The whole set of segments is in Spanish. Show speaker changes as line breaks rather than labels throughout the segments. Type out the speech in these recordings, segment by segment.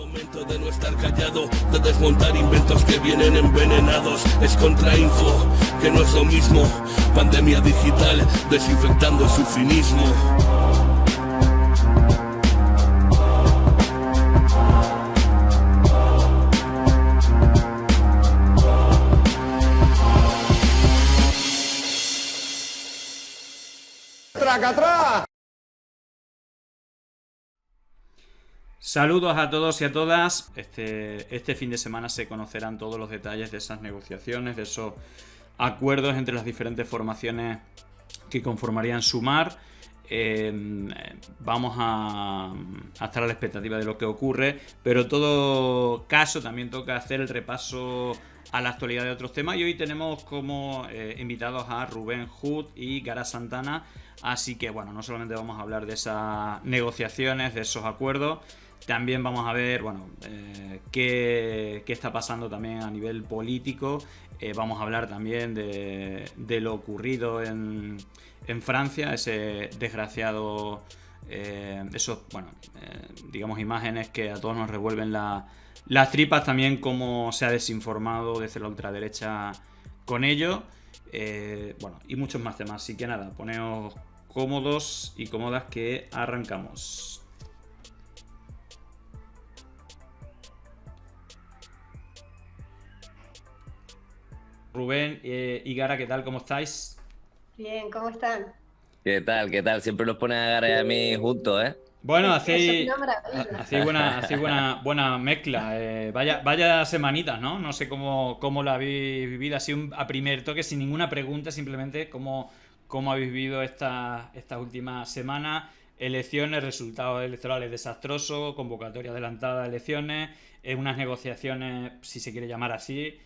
Momento de no estar callado, de desmontar inventos que vienen envenenados. Es contrainfo, que no es lo mismo. Pandemia digital, desinfectando su cinismo.
¡Tracatrá!
Saludos a todos y a todas. Este fin de semana se conocerán todos los detalles de esas negociaciones, de esos acuerdos entre las diferentes formaciones que conformarían Sumar. Vamos a estar a la expectativa de lo que ocurre, pero en todo caso también toca hacer el repaso a la actualidad de otros temas, y hoy tenemos como invitados a Rubén Hood y Gara Santana. Así que bueno, no solamente vamos a hablar de esas negociaciones, de esos acuerdos, también vamos a ver qué está pasando también a nivel político. Vamos a hablar también de lo ocurrido en Francia, ese desgraciado, digamos, imágenes que a todos nos revuelven las tripas, también cómo se ha desinformado desde la ultraderecha con ello, y muchos más temas. Así que nada, poneos cómodos y cómodas que arrancamos. Rubén y Gara, ¿qué tal? ¿Cómo estáis?
Bien, ¿cómo están?
¿Qué tal? ¿Qué tal? Siempre nos ponen a Gara y a mí juntos, ¿eh?
Bueno,
Eso es una maravilla.
hacéis buena mezcla. Vaya semanitas, ¿no? No sé cómo lo habéis vivido, así a primer toque, sin ninguna pregunta, simplemente cómo habéis vivido estas últimas semanas. Elecciones, resultados electorales desastrosos, convocatoria adelantada de elecciones, unas negociaciones, si se quiere llamar así,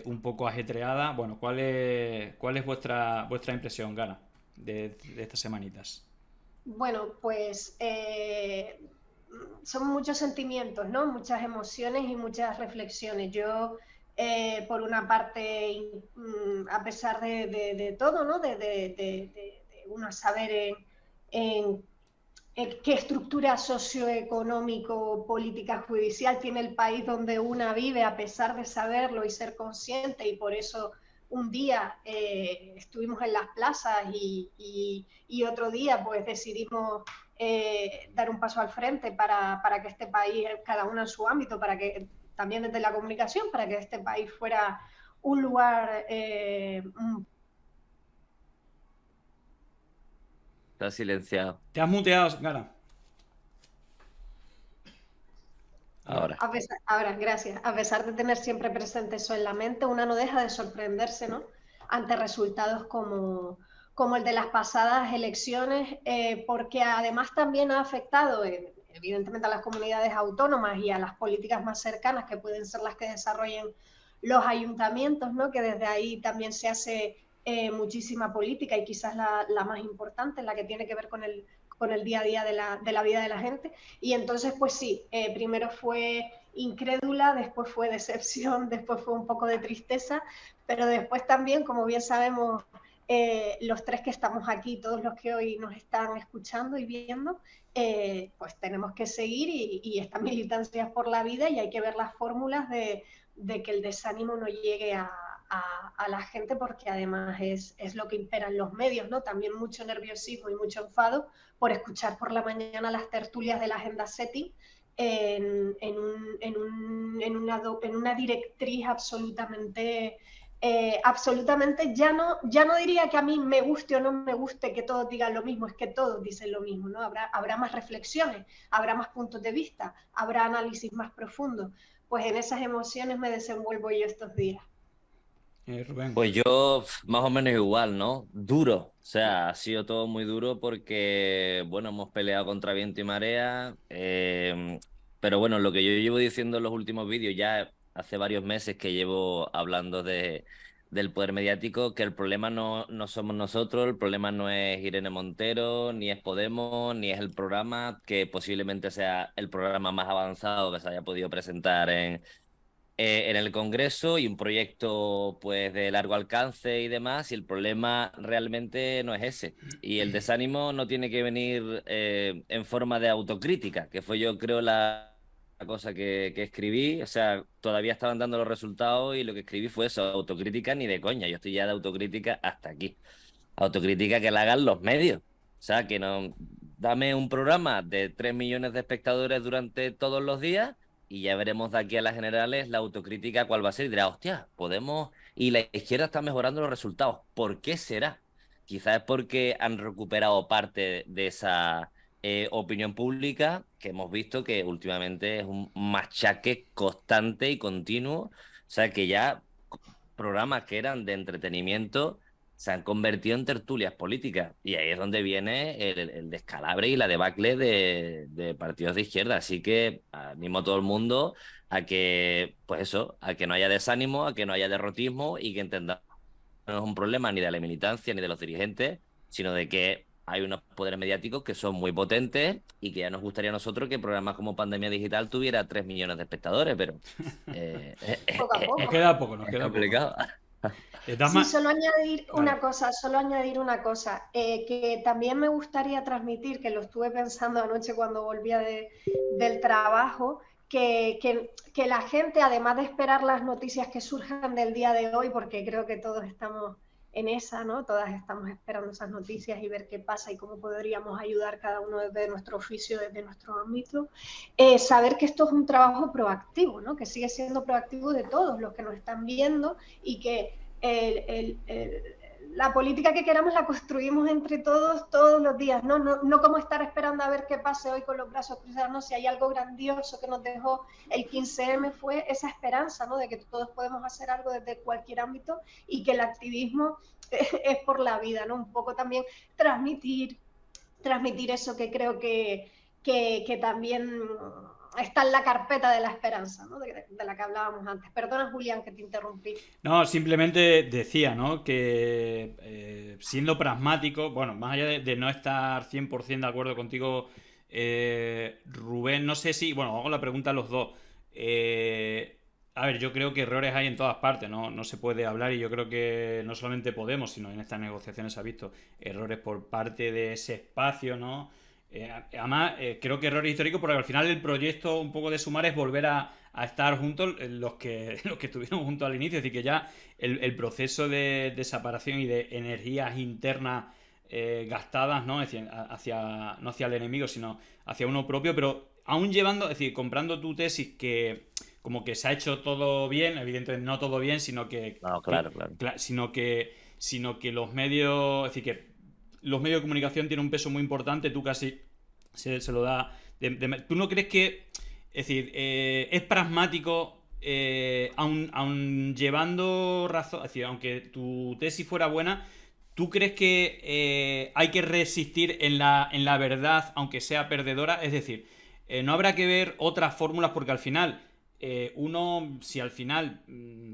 un poco ajetreada. Bueno, ¿cuál es vuestra impresión, Gara, de estas semanitas?
Bueno, pues son muchos sentimientos, ¿no? Muchas emociones y muchas reflexiones. Yo, por una parte, a pesar de todo, ¿no? De uno saber en qué estructura socioeconómico, política, judicial tiene el país donde una vive, a pesar de saberlo y ser consciente, y por eso un día estuvimos en las plazas y otro día pues decidimos dar un paso al frente para que este país, cada uno en su ámbito, para que también desde la comunicación, para que este país fuera un lugar
Está silenciado.
¿Te has muteado, Gara?
Ahora.
Ahora, gracias. A pesar de tener siempre presente eso en la mente, una no deja de sorprenderse, ¿no? Ante resultados como el de las pasadas elecciones, porque además también ha afectado, evidentemente, a las comunidades autónomas y a las políticas más cercanas, que pueden ser las que desarrollen los ayuntamientos, ¿no? Que desde ahí también se hace muchísima política, y quizás la más importante, la que tiene que ver con el día a día de la vida de la gente. Y entonces, pues sí, primero fue incrédula, después fue decepción, después fue un poco de tristeza, pero después también, como bien sabemos, los tres que estamos aquí, todos los que hoy nos están escuchando y viendo, pues tenemos que seguir, y esta militancia es por la vida, y hay que ver las fórmulas de que el desánimo no llegue a la gente, porque además es lo que impera en los medios, ¿no? También mucho nerviosismo y mucho enfado por escuchar por la mañana las tertulias de la agenda setting en una directriz absolutamente, ya no diría que a mí me guste o no me guste que todos digan lo mismo, es que todos dicen lo mismo, ¿no? Habrá más reflexiones, habrá más puntos de vista, habrá análisis más profundos. Pues en esas emociones me desenvuelvo yo estos días.
Rubén.
Pues yo más o menos igual, ¿no? Duro. O sea, ha sido todo muy duro porque, bueno, hemos peleado contra viento y marea. Pero bueno, lo que yo llevo diciendo en los últimos vídeos, ya hace varios meses que llevo hablando del poder mediático, que el problema no somos nosotros, el problema no es Irene Montero, ni es Podemos, ni es el programa, que posiblemente sea el programa más avanzado que se haya podido presentar en el Congreso, y un proyecto pues de largo alcance y demás, y el problema realmente no es ese. Y el desánimo no tiene que venir en forma de autocrítica, que fue, yo creo, la cosa que escribí, o sea, todavía estaban dando los resultados y lo que escribí fue eso, autocrítica ni de coña, yo estoy ya de autocrítica hasta aquí. Autocrítica que la hagan los medios. O sea, que no, dame un programa de 3 millones de espectadores durante todos los días y ya veremos de aquí a las generales la autocrítica cuál va a ser. Y dirá, hostia, podemos... Y la izquierda está mejorando los resultados. ¿Por qué será? Quizás es porque han recuperado parte de esa opinión pública que hemos visto que últimamente es un machaque constante y continuo. O sea, que ya programas que eran de entretenimiento se han convertido en tertulias políticas. Y ahí es donde viene el descalabre y la debacle de partidos de izquierda. Así que animo a todo el mundo a que, pues eso, a que no haya desánimo, a que no haya derrotismo y que entendamos que no es un problema ni de la militancia ni de los dirigentes, sino de que hay unos poderes mediáticos que son muy potentes y que ya nos gustaría a nosotros que programas como Pandemia Digital tuviera 3 millones de espectadores, pero
Poco a poco.
Nos queda poco, nos
es
queda poco.
complicado.
De todas
Sí,
ma-
solo añadir
Claro.
una cosa, que también me gustaría transmitir, que lo estuve pensando anoche cuando volvía del trabajo, que la gente, además de esperar las noticias que surjan del día de hoy, porque creo que todos estamos en esa, ¿no? Todas estamos esperando esas noticias y ver qué pasa y cómo podríamos ayudar cada uno desde nuestro oficio, desde nuestro ámbito, saber que esto es un trabajo proactivo, ¿no? Que sigue siendo proactivo de todos los que nos están viendo y que la política que queramos la construimos entre todos los días, no como estar esperando a ver qué pase hoy con los brazos cruzados, no, si hay algo grandioso que nos dejó el 15M fue esa esperanza, ¿no? De que todos podemos hacer algo desde cualquier ámbito y que el activismo es por la vida, ¿no? Un poco también transmitir eso que creo que también está en la carpeta de la esperanza, ¿no? de la que hablábamos antes. Perdona, Julián, que te interrumpí.
No, simplemente decía, ¿no? Que siendo pragmático, bueno, más allá de no estar 100% de acuerdo contigo, Rubén, no sé si, bueno, hago la pregunta a los dos. A ver, yo creo que errores hay en todas partes, ¿no? No se puede hablar y yo creo que no solamente Podemos, sino en estas negociaciones se ha visto errores por parte de ese espacio, ¿no? Además, creo que error histórico porque al final el proyecto un poco de Sumar es volver a estar juntos los que estuvieron juntos al inicio. Es decir, que ya el proceso de separación y de energías internas gastadas, ¿no? Es decir, no hacia el enemigo, sino hacia uno propio, pero aún llevando, es decir, comprando tu tesis que como que se ha hecho todo bien, evidentemente no todo bien, sino que,
No, claro.
sino que los medios, es decir, que los medios de comunicación tienen un peso muy importante, tú casi se lo da... ¿Tú no crees que, es decir, es pragmático, aun llevando razón, es decir, aunque tu tesis fuera buena, ¿tú crees que hay que resistir en la verdad, aunque sea perdedora? Es decir, no habrá que ver otras fórmulas porque al final... si al final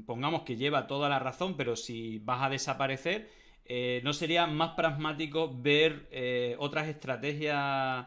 pongamos que lleva toda la razón, pero si vas a desaparecer, ¿no sería más pragmático ver otras estrategias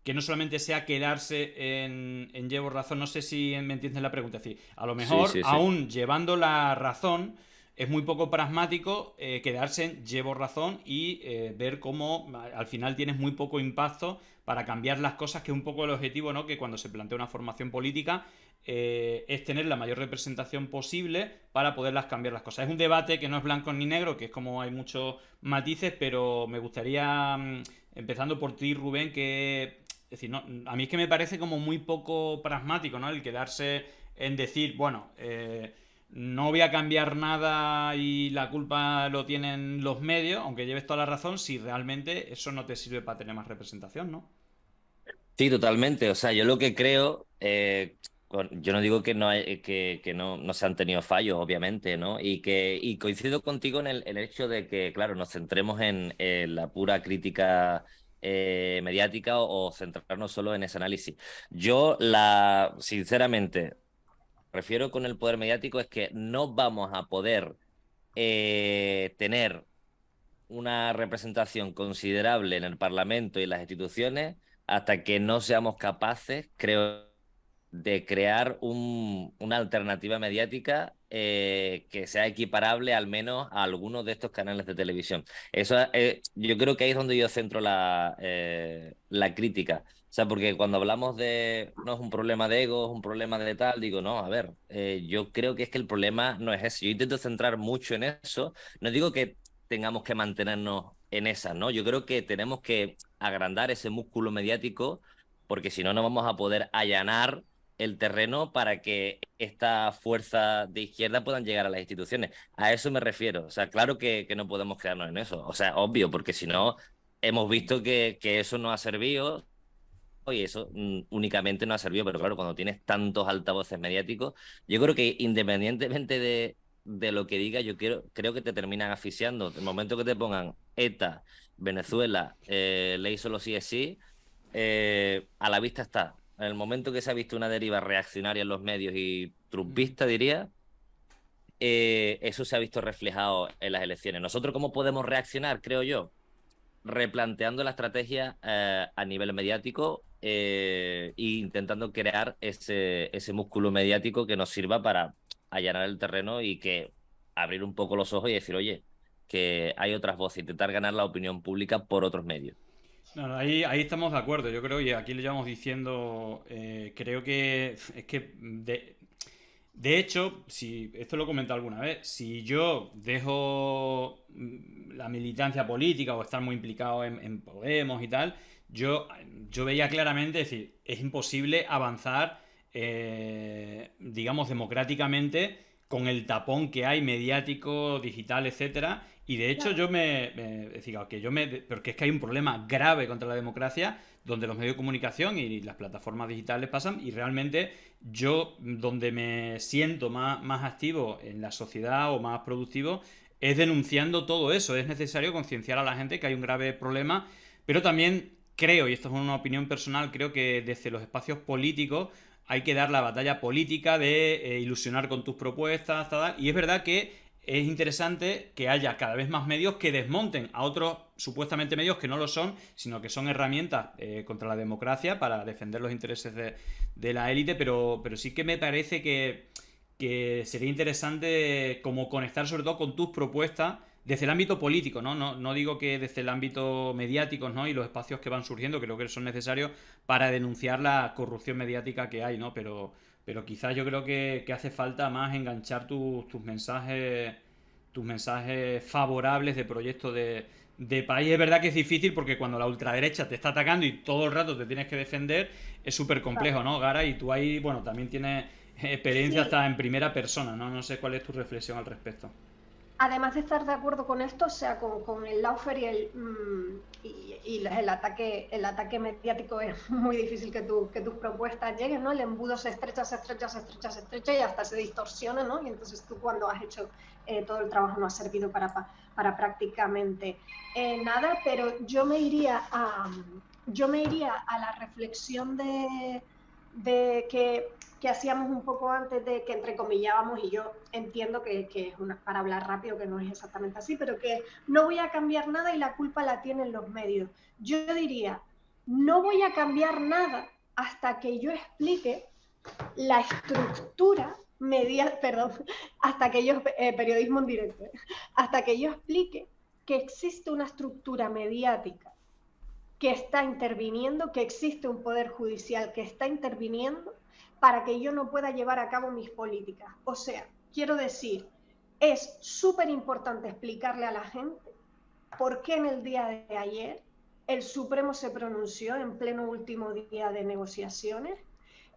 que no solamente sea quedarse en llevo razón? No sé si me entiendes la pregunta. Es decir, a lo mejor,
Sí.
aún llevando la razón, es muy poco pragmático quedarse en llevo razón y ver cómo al final tienes muy poco impacto para cambiar las cosas, que es un poco el objetivo, ¿no? Que cuando se plantea una formación política es tener la mayor representación posible para poderlas cambiar las cosas. Es un debate que no es blanco ni negro, que es como hay muchos matices, pero me gustaría, empezando por ti, Rubén, que... Es decir, no, a mí es que me parece como muy poco pragmático, ¿no? El quedarse en decir, bueno, no voy a cambiar nada y la culpa lo tienen los medios, aunque lleves toda la razón, si realmente eso no te sirve para tener más representación, ¿no?
Sí, totalmente. O sea, yo lo que creo, yo no digo que que no se han tenido fallos, obviamente, ¿no? Y coincido contigo en el hecho de que, claro, nos centremos en la pura crítica mediática o centrarnos solo en ese análisis. Sinceramente, refiero con el poder mediático es que no vamos a poder tener una representación considerable en el Parlamento y las instituciones hasta que no seamos capaces, creo, de crear una alternativa mediática que sea equiparable al menos a algunos de estos canales de televisión. Eso, yo creo que ahí es donde yo centro la crítica. O sea, porque cuando hablamos de no es un problema de ego, es un problema de tal, digo, no, a ver, yo creo que es que el problema no es ese. Yo intento centrar mucho en eso. No digo que tengamos que mantenernos en esa, ¿no? Yo creo que tenemos que agrandar ese músculo mediático, porque si no, no vamos a poder allanar el terreno para que esta fuerza de izquierda puedan llegar a las instituciones. A eso me refiero. O sea, claro que no podemos quedarnos en eso. O sea, obvio, porque si no, hemos visto que eso no ha servido. Y eso únicamente no ha servido, pero claro, cuando tienes tantos altavoces mediáticos, yo creo que independientemente de lo que digas, creo que te terminan asfixiando. El momento que te pongan ETA, Venezuela, ley solo sí es sí, a la vista está. En el momento que se ha visto una deriva reaccionaria en los medios y trumpista, diría, eso se ha visto reflejado en las elecciones. ¿Nosotros cómo podemos reaccionar, creo yo? Replanteando la estrategia a nivel mediático e intentando crear ese músculo mediático que nos sirva para allanar el terreno y que abrir un poco los ojos y decir, oye, que hay otras voces, intentar ganar la opinión pública por otros medios.
No, no, ahí estamos de acuerdo. Yo creo, y aquí le llevamos diciendo, creo que es que de hecho, si esto lo he comentado alguna vez, si yo dejo la militancia política o estar muy implicado en Podemos y tal, yo veía claramente, es decir, es imposible avanzar, digamos, democráticamente con el tapón que hay mediático, digital, etcétera. Y de hecho yo es decir, porque es que hay un problema grave contra la democracia donde los medios de comunicación y las plataformas digitales pasan y realmente yo donde me siento más activo en la sociedad o más productivo es denunciando todo eso. Es necesario concienciar a la gente que hay un grave problema, pero también creo, y esto es una opinión personal, creo que desde los espacios políticos hay que dar la batalla política de ilusionar con tus propuestas, tal, y es verdad que es interesante que haya cada vez más medios que desmonten a otros supuestamente medios que no lo son, sino que son herramientas contra la democracia para defender los intereses de la élite, pero sí que me parece que sería interesante como conectar sobre todo con tus propuestas desde el ámbito político, ¿no? No digo que desde el ámbito mediático, ¿no? Y los espacios que van surgiendo, creo que son necesarios para denunciar la corrupción mediática que hay, ¿no? Pero quizás yo creo que hace falta más enganchar tus mensajes favorables de proyectos de país. Es verdad que es difícil porque cuando la ultraderecha te está atacando y todo el rato te tienes que defender, es súper complejo, ¿no, Gara? Y tú ahí, bueno, también tienes experiencia hasta en primera persona, ¿no? No sé cuál es tu reflexión al respecto.
Además de estar de acuerdo con esto, o sea, con el lawfare y el ataque mediático es muy difícil que tus propuestas lleguen, ¿no? El embudo se estrecha y hasta se distorsiona, ¿no? Y entonces tú cuando has hecho todo el trabajo no ha servido para prácticamente nada, pero yo me iría a la reflexión de que hacíamos un poco antes de que entrecomillábamos, y yo entiendo que es para hablar rápido, que no es exactamente así, pero que no voy a cambiar nada y la culpa la tienen los medios. Yo diría, no voy a cambiar nada hasta que yo explique la estructura hasta que yo, periodismo en directo, hasta que yo explique que existe una estructura mediática que está interviniendo, que existe un poder judicial que está interviniendo para que yo no pueda llevar a cabo mis políticas. O sea, quiero decir, es súper importante explicarle a la gente por qué en el día de ayer el Supremo se pronunció en pleno último día de negociaciones.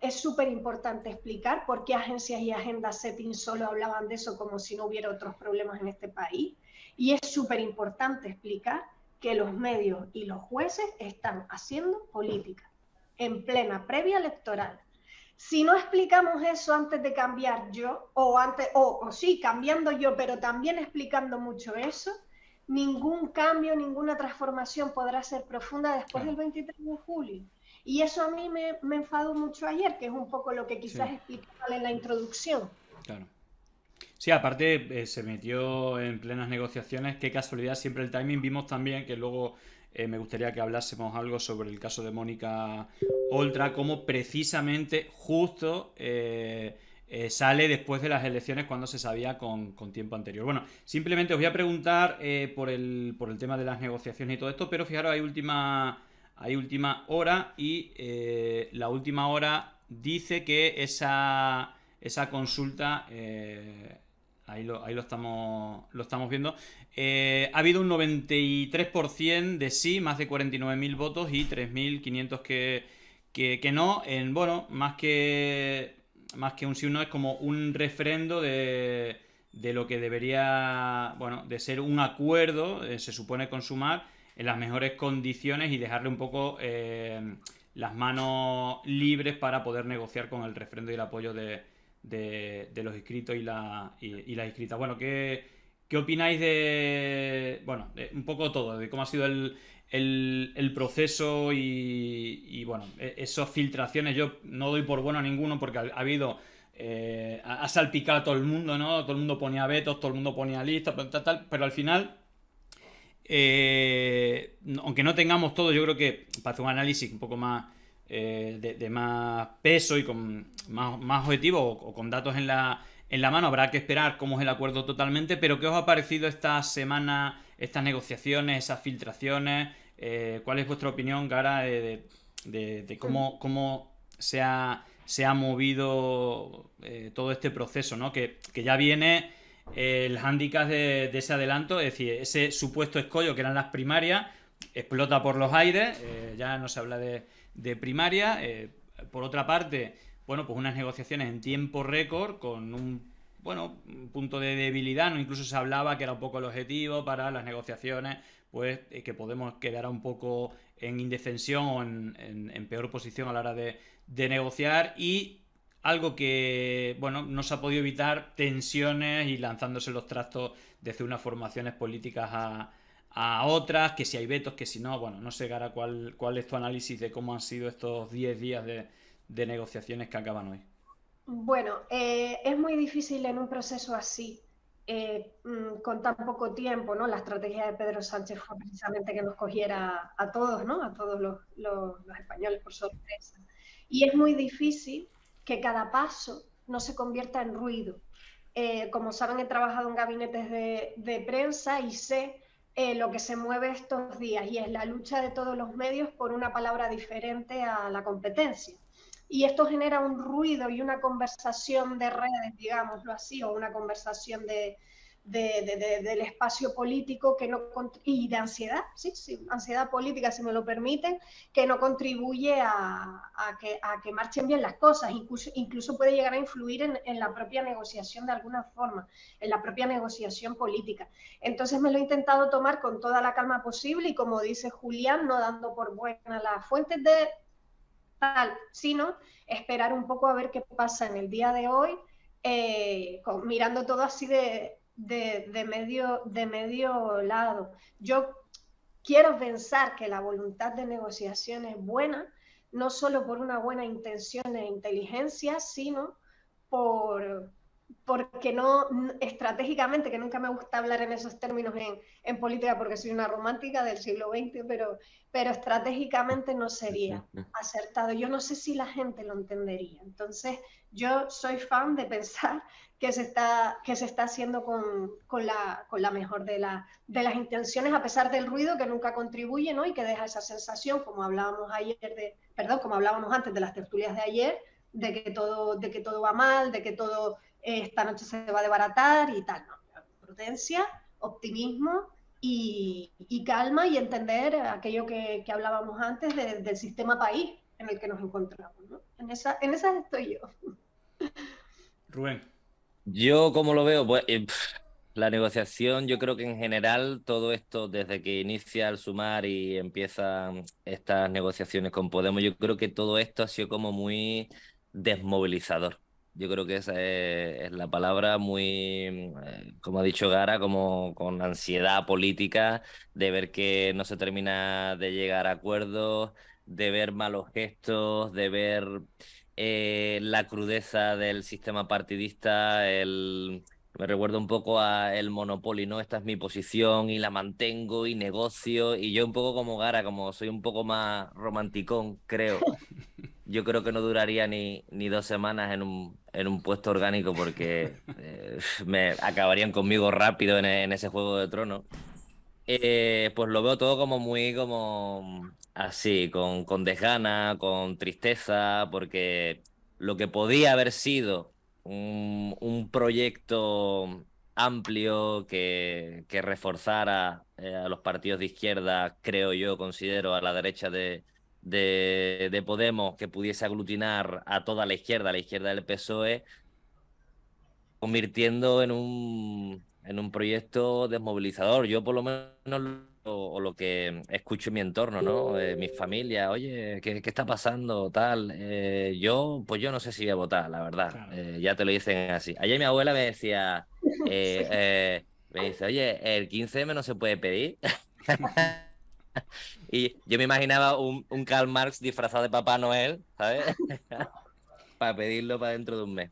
Es súper importante explicar por qué agencias y agendas setting solo hablaban de eso como si no hubiera otros problemas en este país. Y es súper importante explicar que los medios y los jueces están haciendo política en plena previa electoral. Si no explicamos eso antes de cambiar yo, o sí, cambiando yo, pero también explicando mucho eso, ningún cambio, ninguna transformación podrá ser profunda después del 23 de julio. Y eso a mí me enfadó mucho ayer, que es un poco lo que quizás explicaba en la introducción.
Claro. Sí, aparte se metió en plenas negociaciones, qué casualidad siempre el timing. Vimos también que luego me gustaría que hablásemos algo sobre el caso de Mónica Oltra, cómo precisamente justo sale después de las elecciones cuando se sabía con tiempo anterior. Bueno, simplemente os voy a preguntar por el tema de las negociaciones y todo esto, pero fijaros, hay última hora y la última hora dice que esa consulta, ahí lo estamos viendo, ha habido un 93% de sí, más de 49.000 votos y 3.500 que no, bueno, más que un sí o no, es como un refrendo de lo que debería, bueno, de ser un acuerdo, se supone consumar en las mejores condiciones y dejarle un poco las manos libres para poder negociar con el refrendo y el apoyo de los inscritos y las inscritas. Bueno, ¿qué opináis bueno, un poco todo, de cómo ha sido el proceso y bueno, esas filtraciones? Yo no doy por bueno a ninguno porque ha habido, ha salpicado a todo el mundo, ¿no? Todo el mundo ponía vetos, todo el mundo ponía listas, pero al final, aunque no tengamos todo, yo creo que para hacer un análisis un poco más de más peso y con más objetivo o con datos en la mano, habrá que esperar cómo es el acuerdo totalmente. Pero ¿qué os ha parecido esta semana, estas negociaciones, esas filtraciones? ¿Cuál es vuestra opinión, Gara, de cómo se ha movido todo este proceso, ¿no? Que ya viene el hándicap de ese adelanto, es decir, ese supuesto escollo que eran las primarias explota por los aires, ya no se habla de primaria. Por otra parte, bueno, pues unas negociaciones en tiempo récord con un punto de debilidad, ¿no? Incluso se hablaba que era un poco el objetivo para las negociaciones, pues que Podemos quedara un poco en indefensión o en peor posición a la hora de negociar, y algo que, bueno, no se ha podido evitar, tensiones y lanzándose los trastos desde unas formaciones políticas a otras, que si hay vetos, que si no. Bueno, no sé, Gara, cuál es tu análisis de cómo han sido estos 10 días de negociaciones que acaban hoy.
Bueno, es muy difícil en un proceso así, con tan poco tiempo, ¿no? La estrategia de Pedro Sánchez fue precisamente que nos cogiera a todos, ¿no? A todos los españoles por sorpresa. Y es muy difícil que cada paso no se convierta en ruido. Como saben, he trabajado en gabinetes de prensa y sé lo que se mueve estos días, y es la lucha de todos los medios por una palabra diferente a la competencia. Y esto genera un ruido y una conversación de redes, digámoslo así, o una conversación del espacio político que no, y de ansiedad, sí, ansiedad política, si me lo permiten, que no contribuye a que marchen bien las cosas. Incluso puede llegar a influir en la propia negociación de alguna forma, en la propia negociación política. Entonces me lo he intentado tomar con toda la calma posible y, como dice Julián, no dando por buena las fuentes de tal, sino esperar un poco a ver qué pasa en el día de hoy, mirando todo así de medio lado. Yo quiero pensar que la voluntad de negociación es buena, no solo por una buena intención e inteligencia, sino porque no, estratégicamente, que nunca me gusta hablar en esos términos en política porque soy una romántica del siglo XX, pero estratégicamente no sería acertado. Yo no sé si la gente lo entendería. Entonces, yo soy fan de pensar que se está haciendo con la mejor de las intenciones, a pesar del ruido que nunca contribuye, ¿no? Y que deja esa sensación, como hablábamos antes de las tertulias de ayer, de que todo va mal, de que todo esta noche se va a desbaratar y tal, ¿no? Prudencia, optimismo y calma, y entender aquello que hablábamos antes del sistema país en el que nos encontramos, ¿no? En esas estoy yo.
Rubén.
Yo, como lo veo, pues la negociación, yo creo que en general todo esto, desde que inicia el Sumar y empiezan estas negociaciones con Podemos, yo creo que todo esto ha sido como muy desmovilizador. Yo creo que esa es la palabra, muy, como ha dicho Gara, como con ansiedad política, de ver que no se termina de llegar a acuerdos, de ver malos gestos, de ver la crudeza del sistema partidista. Me recuerda un poco a el Monopoly, ¿no? Esta es mi posición y la mantengo y negocio, y yo un poco como Gara, como soy un poco más romanticón, creo. yo creo que no duraría ni 2 semanas en un puesto orgánico porque me acabarían conmigo rápido en ese Juego de Tronos. Pues lo veo todo como muy como así, con desgana, con tristeza, porque lo que podía haber sido un proyecto amplio que reforzara a los partidos de izquierda, creo yo, considero, a la derecha de Podemos, que pudiese aglutinar a toda la izquierda del PSOE, convirtiendo en un proyecto desmovilizador. Yo por lo menos o lo que escucho en mi entorno, ¿no? Mi familia, oye, ¿qué está pasando? Tal. Pues yo no sé si voy a votar, la verdad.
Claro.
Ya te lo dicen así. Ayer mi abuela me decía,
Sí.
me dice, oye, el 15M no se puede pedir. Y yo me imaginaba un Karl Marx disfrazado de Papá Noel, ¿sabes? Para pedirlo para dentro de un mes.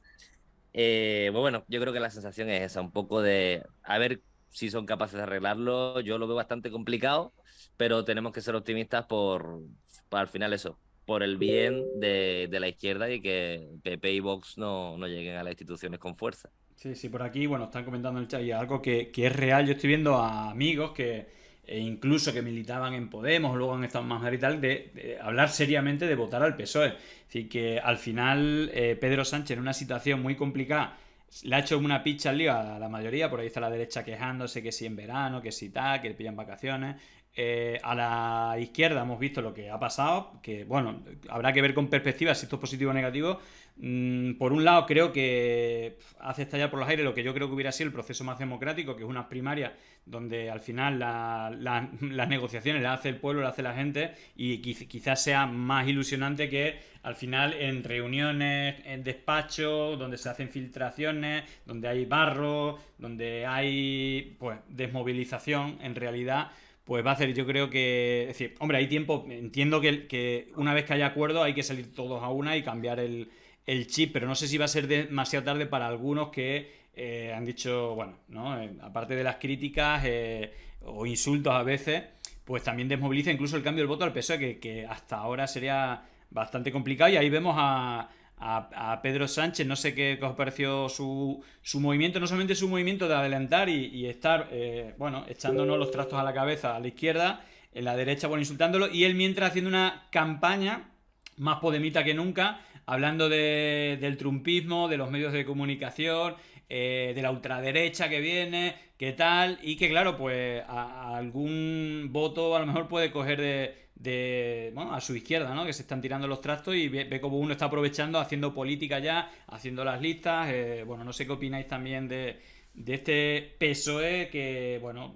Pues bueno, yo creo que la sensación es esa, un poco de a ver si son capaces de arreglarlo. Yo lo veo bastante complicado, pero tenemos que ser optimistas para al final eso, por el bien de la izquierda y que PP y Vox no lleguen a las instituciones con fuerza.
Sí, sí, por aquí, bueno, están comentando en el chat y algo que es real. Yo estoy viendo a amigos que incluso que militaban en Podemos, luego han estado en Más Madrid y tal, de hablar seriamente de votar al PSOE. Es decir, que al final Pedro Sánchez en una situación muy complicada le ha hecho una picha al lío a la mayoría, por ahí está la derecha quejándose que si en verano, que si tal, que le pillan vacaciones. A la izquierda hemos visto lo que ha pasado, que bueno, habrá que ver con perspectiva si esto es positivo o negativo. Por un lado creo que hace estallar por los aires lo que yo creo que hubiera sido el proceso más democrático, que es unas primarias donde al final las negociaciones las hace el pueblo, las hace la gente, y quizás sea más ilusionante que al final en reuniones, en despachos, donde se hacen filtraciones, donde hay barro, donde hay pues desmovilización, en realidad pues va a hacer, yo creo que, es decir, hombre, hay tiempo, entiendo que una vez que haya acuerdo hay que salir todos a una y cambiar el chip, pero no sé si va a ser demasiado tarde para algunos que han dicho, bueno, ¿no? Aparte de las críticas o insultos a veces, pues también desmoviliza incluso el cambio del voto al PSOE, que hasta ahora sería bastante complicado, y ahí vemos a Pedro Sánchez, no sé qué os pareció su movimiento, no solamente su movimiento de adelantar y estar, bueno, echándonos los trastos a la cabeza a la izquierda, en la derecha, bueno, insultándolo, y él mientras haciendo una campaña más podemita que nunca, hablando del trumpismo, de los medios de comunicación, de la ultraderecha que viene, qué tal, y que claro, pues a algún voto a lo mejor puede coger bueno, a su izquierda, ¿no? Que se están tirando los trastos y ve como uno está aprovechando, haciendo política ya, haciendo las listas. Bueno, no sé qué opináis también de este PSOE que, bueno,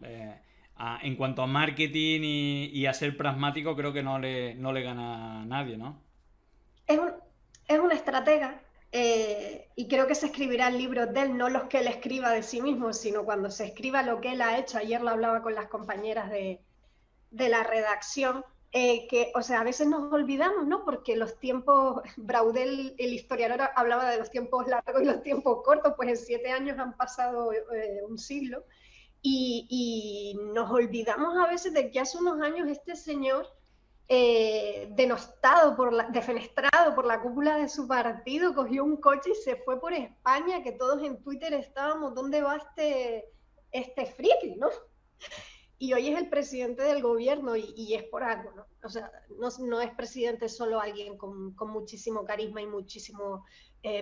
en cuanto a marketing y a ser pragmático, creo que no le gana a nadie, ¿no?
Es un estratega y creo que se escribirán libros de él, no los que él escriba de sí mismo, sino cuando se escriba lo que él ha hecho. Ayer lo hablaba con las compañeras de la redacción, que, o sea, a veces nos olvidamos, ¿no? Porque los tiempos, Braudel, el historiador, hablaba de los tiempos largos y los tiempos cortos, pues en 7 años han pasado un siglo, y nos olvidamos a veces de que hace unos años este señor, denostado, defenestrado por la cúpula de su partido, cogió un coche y se fue por España, que todos en Twitter estábamos, ¿dónde va este friki, no? Y hoy es el presidente del gobierno y es por algo, ¿no? O sea, no es presidente solo alguien con muchísimo carisma y muchísimo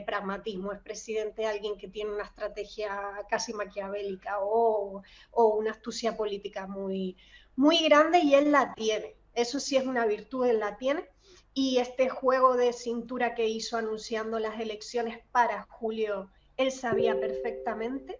pragmatismo, es presidente alguien que tiene una estrategia casi maquiavélica o una astucia política muy, muy grande, y él la tiene. Eso sí es una virtud, él la tiene. Y este juego de cintura que hizo anunciando las elecciones para julio, él sabía perfectamente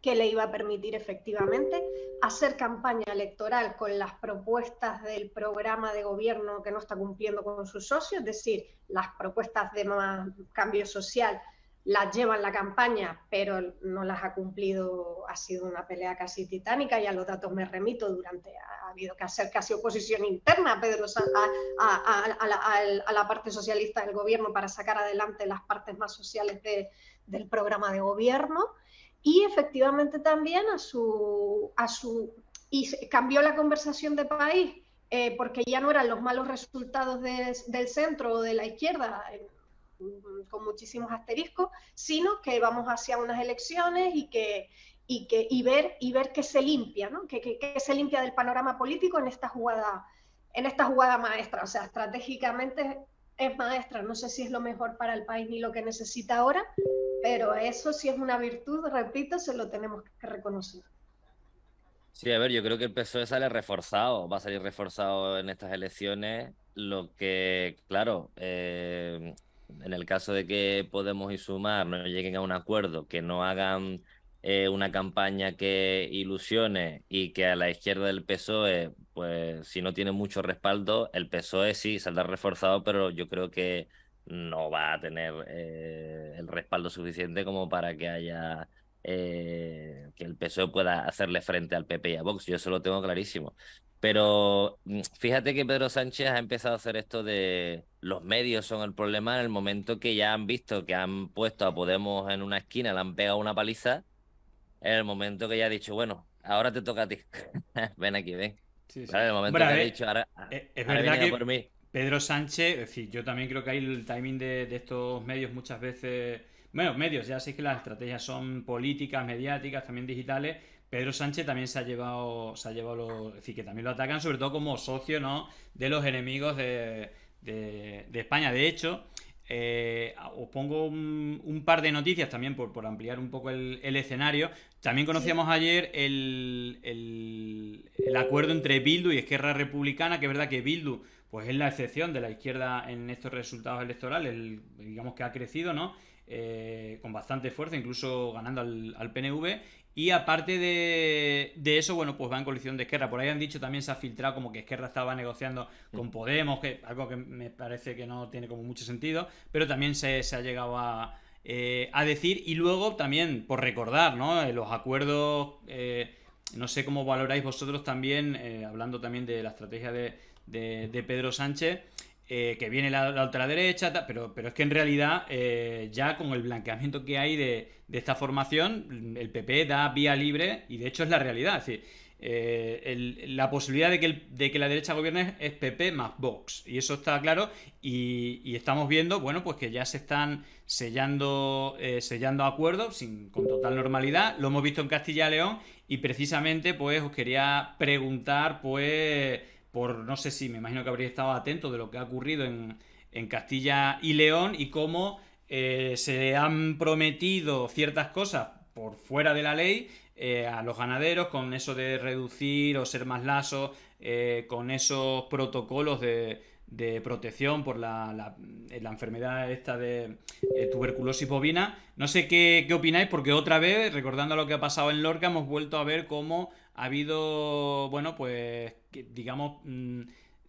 que le iba a permitir efectivamente hacer campaña electoral con las propuestas del programa de gobierno que no está cumpliendo con sus socios, es decir, las propuestas de más cambio social las lleva en la campaña, pero no las ha cumplido. Ha sido una pelea casi titánica, y a los datos me remito. Ha habido que hacer casi oposición interna a Pedro a la parte socialista del gobierno para sacar adelante las partes más sociales del programa de gobierno. Y efectivamente también y cambió la conversación de país porque ya no eran los malos resultados del centro o de la izquierda, con muchísimos asteriscos, sino que vamos hacia unas elecciones y ver que se limpia, ¿no? Que se limpia del panorama político en esta jugada maestra. O sea, estratégicamente es maestra. No sé si es lo mejor para el país ni lo que necesita ahora, pero eso sí es una virtud, repito, se lo tenemos que reconocer.
Sí, a ver, yo creo que el PSOE sale reforzado, va a salir reforzado en estas elecciones, lo que, claro, en el caso de que Podemos y Sumar no lleguen a un acuerdo, que no hagan una campaña que ilusione y que a la izquierda del PSOE, pues si no tiene mucho respaldo, el PSOE sí saldrá reforzado, pero yo creo que no va a tener el respaldo suficiente como para que haya que el PSOE pueda hacerle frente al PP y a Vox. Yo eso lo tengo clarísimo. Pero fíjate que Pedro Sánchez ha empezado a hacer esto de los medios son el problema en el momento que ya han visto que han puesto a Podemos en una esquina, le han pegado una paliza, en el momento que ya ha dicho, bueno, ahora te toca a ti. Ven aquí, ven.
Sí, sí.
¿Vale? En el momento
Hombre,
que
a
ha
ver,
dicho, ahora
es verdad
vienen a
que
por mí.
Pedro Sánchez, es decir, yo también creo que hay el timing de estos medios muchas veces, bueno, medios, ya sé que las estrategias son políticas, mediáticas, también digitales. Pedro Sánchez también se ha llevado es decir, que también lo atacan, sobre todo como socio, ¿no?, de los enemigos de España. De hecho, os pongo un par de noticias también por ampliar un poco el escenario. También conocíamos ayer el acuerdo entre Bildu y Esquerra Republicana, que es verdad que Bildu pues es la excepción de la izquierda en estos resultados electorales, digamos que ha crecido, ¿no? Con bastante fuerza, incluso ganando al PNV. Y aparte de eso, bueno, pues va en coalición de Esquerra. Por ahí han dicho, también se ha filtrado como que Esquerra estaba negociando con Podemos, que algo que me parece que no tiene como mucho sentido, pero también se ha llegado a decir. Y luego también, por recordar, ¿no?, los acuerdos, no sé cómo valoráis vosotros también, hablando también de la estrategia de Pedro Sánchez, que viene la ultraderecha, pero es que en realidad ya con el blanqueamiento que hay de esta formación, el PP da vía libre, y de hecho es la realidad. Es decir, la posibilidad de que la derecha gobierne es PP más Vox, y eso está claro, y estamos viendo, bueno, pues que ya se están sellando acuerdos con total normalidad. Lo hemos visto en Castilla y León, y precisamente pues os quería preguntar, pues, no sé si, me imagino que habréis estado atentos de lo que ha ocurrido en Castilla y León, y cómo se han prometido ciertas cosas por fuera de la ley a los ganaderos, con eso de reducir o ser más laxos, con esos protocolos de protección por la enfermedad esta de tuberculosis bovina. No sé qué opináis, porque otra vez, recordando lo que ha pasado en Lorca, hemos vuelto a ver cómo ha habido, bueno, pues, digamos,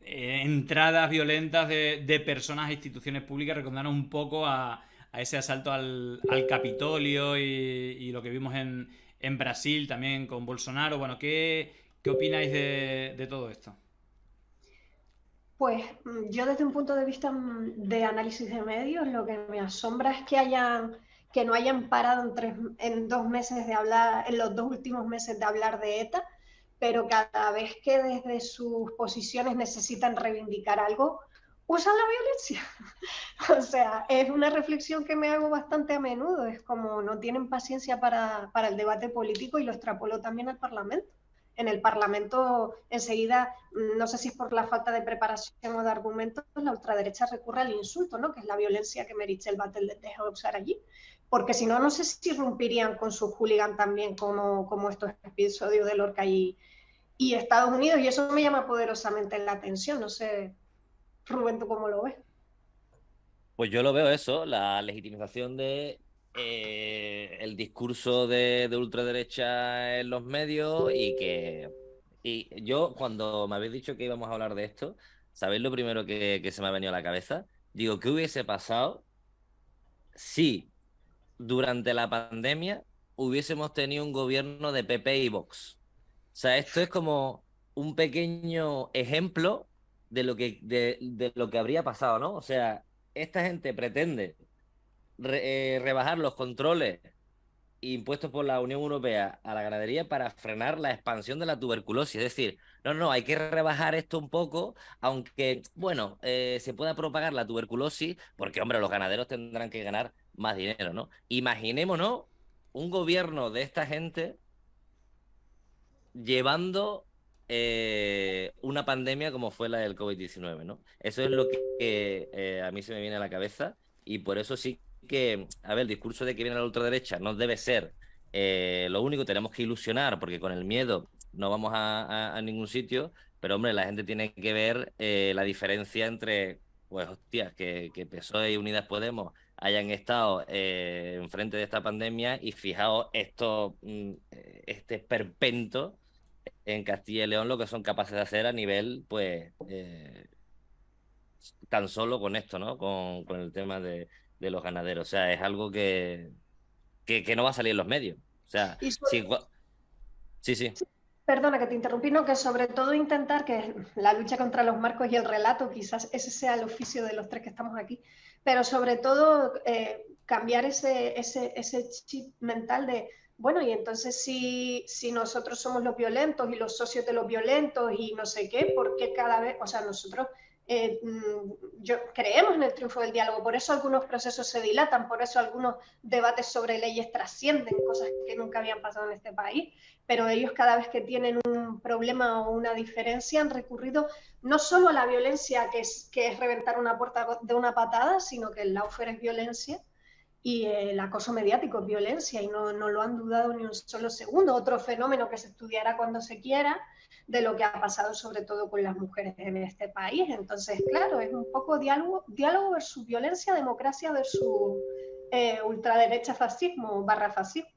entradas violentas de personas a instituciones públicas, recordando un poco a ese asalto al Capitolio y lo que vimos en Brasil también con Bolsonaro. Bueno, ¿qué opináis de todo esto?
Pues yo, desde un punto de vista de análisis de medios, lo que me asombra es que no hayan parado en 2 meses de hablar, en los 2 últimos meses, de hablar de ETA, pero cada vez que desde sus posiciones necesitan reivindicar algo, usan la violencia. O sea, es una reflexión que me hago bastante a menudo. Es como no tienen paciencia para el debate político, y lo extrapolo también al Parlamento. En el Parlamento, enseguida, no sé si es por la falta de preparación o de argumentos, la ultraderecha recurre al insulto, ¿no?, que es la violencia que Meritxell Batet deja de usar allí. Porque si no, no sé si irrumpirían con su hooligan también, como estos episodios de Lorca y Estados Unidos, y eso me llama poderosamente la atención. No sé, Rubén, ¿tú cómo lo ves?
Pues yo lo veo eso, la legitimización de el discurso de ultraderecha en los medios, y yo, cuando me habéis dicho que íbamos a hablar de esto, ¿sabéis lo primero que se me ha venido a la cabeza? Digo, ¿qué hubiese pasado si durante la pandemia hubiésemos tenido un gobierno de PP y Vox? O sea, esto es como un pequeño ejemplo de lo que habría pasado, ¿no? O sea, esta gente pretende rebajar los controles impuestos por la Unión Europea a la ganadería para frenar la expansión de la tuberculosis. Es decir, no, hay que rebajar esto un poco, aunque, bueno, se pueda propagar la tuberculosis, porque, hombre, los ganaderos tendrán que ganar más dinero, ¿no? Imaginémonos un gobierno de esta gente llevando una pandemia como fue la del COVID-19, ¿no? Eso es lo que a mí se me viene a la cabeza y por eso sí que, a ver, el discurso de que viene la ultraderecha no debe ser lo único, tenemos que ilusionar porque con el miedo no vamos a ningún sitio, pero hombre, la gente tiene que ver la diferencia entre, pues, hostias, que PSOE y Unidas Podemos hayan estado enfrente de esta pandemia y fijaos este esperpento en Castilla y León lo que son capaces de hacer a nivel, pues, tan solo con esto, ¿no? Con el tema de los ganaderos. O sea, es algo que no va a salir en los medios. O sea,
Y
sí, sí, sí.
perdona que te interrumpí, no, que sobre todo intentar que la lucha contra los marcos y el relato, quizás ese sea el oficio de los tres que estamos aquí, pero sobre todo cambiar ese chip mental de, bueno, y entonces si nosotros somos los violentos y los socios de los violentos y no sé qué, ¿por qué cada vez, o sea, nosotros creemos en el triunfo del diálogo, por eso algunos procesos se dilatan, por eso algunos debates sobre leyes trascienden, cosas que nunca habían pasado en este país, pero ellos cada vez que tienen un problema o una diferencia han recurrido no solo a la violencia, que es reventar una puerta de una patada, sino que el lawfare es violencia y el acoso mediático es violencia y no lo han dudado ni un solo segundo. Otro fenómeno que se estudiará cuando se quiera de lo que ha pasado sobre todo con las mujeres en este país. Entonces, claro, es un poco diálogo versus violencia, democracia versus ultraderecha, fascismo / fascismo.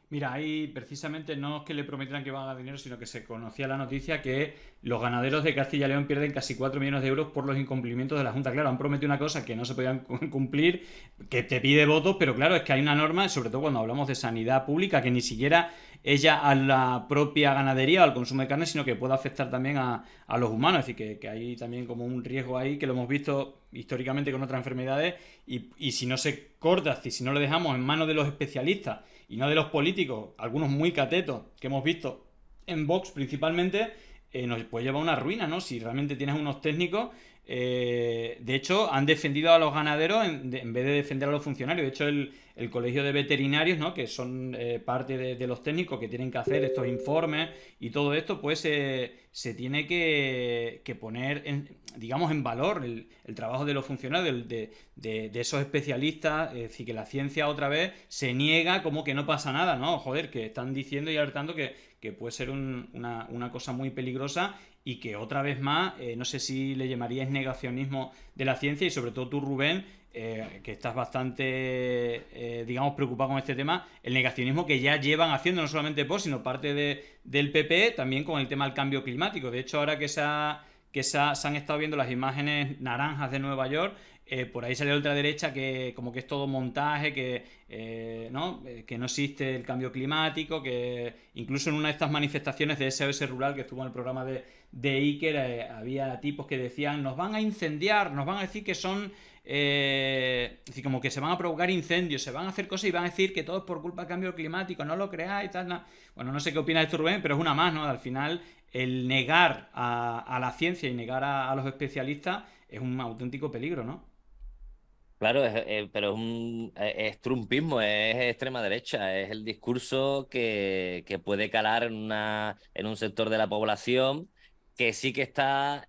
Mira, ahí precisamente no es que le prometieran que iban a dar dinero, sino que se conocía la noticia que los ganaderos de Castilla y León pierden casi 4 millones de euros por los incumplimientos de la Junta. Claro, han prometido una cosa que no se podían cumplir, que te pide votos, pero claro, es que hay una norma, sobre todo cuando hablamos de sanidad pública, que ni siquiera es ya a la propia ganadería o al consumo de carne, sino que puede afectar también a los humanos. Es decir, que hay también como un riesgo ahí, que lo hemos visto históricamente con otras enfermedades, y si no se corta, si no lo dejamos en manos de los especialistas y no de los políticos, algunos muy catetos que hemos visto en Vox principalmente, nos puede llevar a una ruina, ¿no? Si realmente tienes unos técnicos, de hecho, han defendido a los ganaderos en vez de defender a los funcionarios. De hecho, el colegio de veterinarios, ¿no? Que son parte de los técnicos que tienen que hacer estos informes y todo esto, pues se tiene que poner, digamos, en valor el trabajo de los funcionarios, de esos especialistas. Es decir, que la ciencia otra vez se niega como que no pasa nada, ¿no? Joder, que están diciendo y alertando que puede ser una cosa muy peligrosa y que otra vez más, no sé si le llamarías negacionismo de la ciencia, y sobre todo tú, Rubén, que estás bastante, digamos, preocupado con este tema, el negacionismo que ya llevan haciendo no solamente Vox, sino parte del PP, también con el tema del cambio climático. De hecho, ahora que se han estado viendo las imágenes naranjas de Nueva York, por ahí sale la ultraderecha que como que es todo montaje, que no existe el cambio climático, que incluso en una de estas manifestaciones de SOS Rural que estuvo en el programa de Iker, había tipos que decían: nos van a incendiar, nos van a decir que son es decir, como que se van a provocar incendios, se van a hacer cosas y van a decir que todo es por culpa del cambio climático, no lo creáis, tal, no. Bueno, no sé qué opinas de esto, Rubén, pero es una más, ¿no? Al final, el negar a la ciencia y negar a los especialistas es un auténtico peligro, ¿no?
Claro, pero es trumpismo, es extrema derecha, es el discurso que puede calar en un sector de la población que sí que está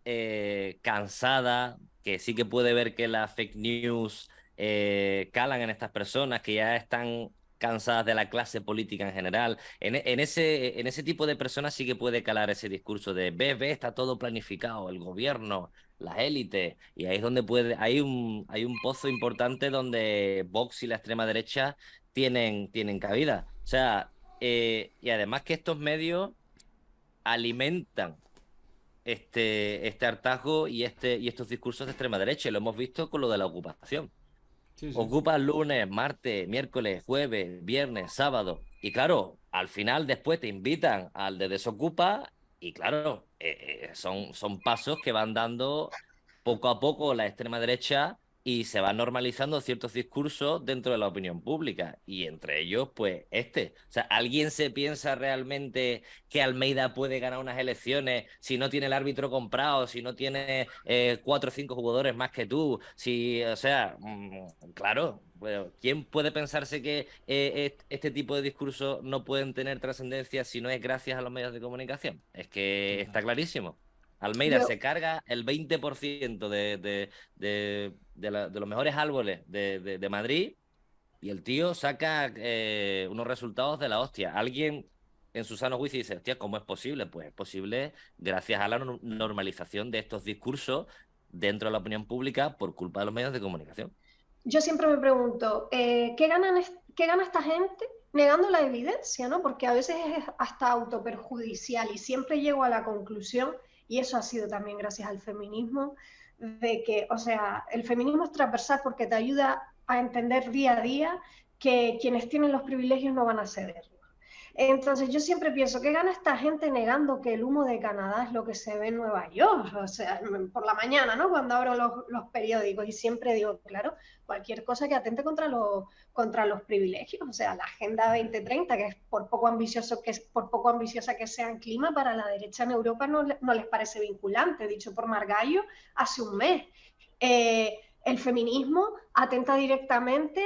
cansada, que sí que puede ver que las fake news calan en estas personas, que ya están cansadas de la clase política en general. En ese tipo de personas sí que puede calar ese discurso de ve, está todo planificado, el gobierno, las élites, y ahí es donde hay un pozo importante donde Vox y la extrema derecha tienen cabida. O sea, y además que estos medios alimentan este hartazgo y estos discursos de extrema derecha, y lo hemos visto con lo de la ocupación.
Sí, sí.
Ocupas lunes, martes, miércoles, jueves, viernes, sábado. Y claro, al final después te invitan al de Desocupa y claro, son pasos que van dando poco a poco la extrema derecha y se van normalizando ciertos discursos dentro de la opinión pública, y entre ellos, pues, O sea, ¿alguien se piensa realmente que Almeida puede ganar unas elecciones si no tiene el árbitro comprado, si no tiene 4 o 5 jugadores más que tú? Si, o sea, claro, bueno, ¿quién puede pensarse que este tipo de discursos no pueden tener trascendencia si no es gracias a los medios de comunicación? Es que está clarísimo. Almeida
Yo,
se carga el 20% de los mejores árboles de Madrid, y el tío saca unos resultados de la hostia. Alguien en su sano juicio dice, hostia, ¿cómo es posible? Pues es posible gracias a la normalización de estos discursos dentro de la opinión pública por culpa de los medios de comunicación.
yo siempre me pregunto, ¿qué gana esta gente negando la evidencia, ¿no? Porque a veces es hasta autoperjudicial y siempre llego a la conclusión, y eso ha sido también gracias al feminismo, de que, o sea, el feminismo es transversal porque te ayuda a entender día a día que quienes tienen los privilegios no van a ceder. Entonces yo siempre pienso, ¿qué gana esta gente negando que el humo de Canadá es lo que se ve en Nueva York? O sea, por la mañana, ¿no? Cuando abro los periódicos, y siempre digo, claro, cualquier cosa que atente contra los privilegios, o sea, la Agenda 2030, que es por poco ambiciosa que sea en clima, para la derecha en Europa no les parece vinculante, dicho por Margallo hace un mes. El feminismo atenta directamente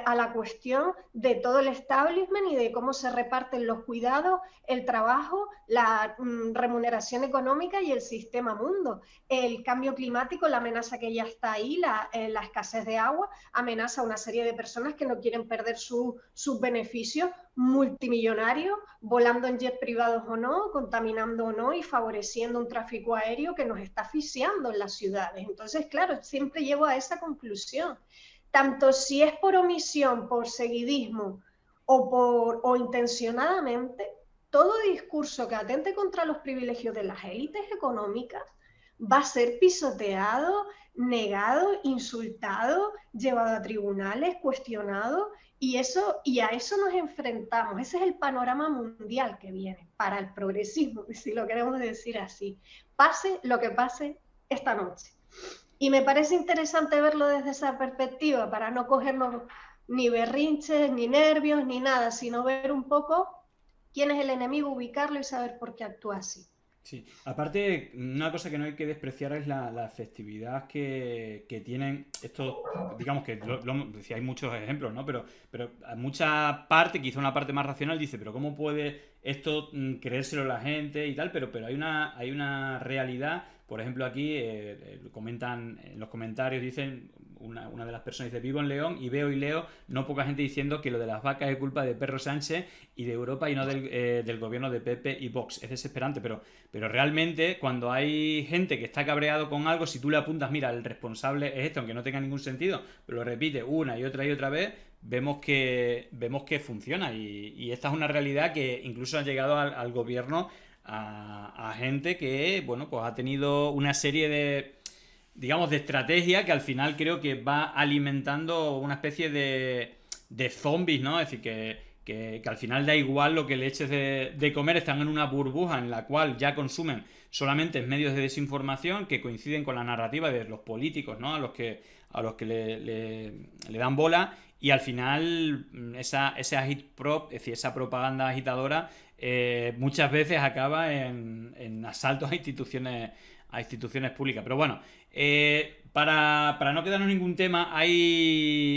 a la cuestión de todo el establishment y de cómo se reparten los cuidados, el trabajo, la remuneración económica y el sistema mundo. El cambio climático, la amenaza que ya está ahí, la escasez de agua, amenaza a una serie de personas que no quieren perder sus beneficios multimillonarios, volando en jet privados o no, contaminando o no, y favoreciendo un tráfico aéreo que nos está asfixiando en las ciudades. Entonces, claro, siempre llego a esa conclusión. Tanto si es por omisión, por seguidismo o intencionadamente, todo discurso que atente contra los privilegios de las élites económicas va a ser pisoteado, negado, insultado, llevado a tribunales, cuestionado, y a eso nos enfrentamos. Ese es el panorama mundial que viene para el progresismo, si lo queremos decir así. Pase lo que pase esta noche. Y me parece interesante verlo desde esa perspectiva, para no cogernos ni berrinches, ni nervios, ni nada, sino ver un poco quién es el enemigo, ubicarlo y saber por qué actúa así.
Sí, aparte, una cosa que no hay que despreciar es la efectividad que tienen estos, digamos que decía, hay muchos ejemplos, ¿no? Pero a mucha parte, quizá una parte más racional, dice, pero ¿cómo puede esto creérselo la gente y tal? Pero hay una realidad, por ejemplo, aquí comentan en los comentarios, dicen, una de las personas dice, vivo en León y veo y leo no poca gente diciendo que lo de las vacas es culpa de Pedro Sánchez y de Europa y no del gobierno de Pepe y Vox. Es desesperante, pero realmente cuando hay gente que está cabreado con algo, si tú le apuntas, mira, el responsable es este, aunque no tenga ningún sentido, pero lo repite una y otra vez, vemos que funciona, y esta es una realidad que incluso ha llegado al gobierno a gente que, bueno, pues ha tenido una serie de, digamos, de estrategia que al final creo que va alimentando una especie de zombies, ¿no? Es decir, que al final da igual lo que le eches de comer, están en una burbuja en la cual ya consumen solamente medios de desinformación que coinciden con la narrativa de los políticos, ¿no? A los que le dan bola, y al final ese agitprop, es decir, esa propaganda agitadora, muchas veces acaba en asaltos a instituciones públicas. Pero bueno, para no quedarnos ningún tema,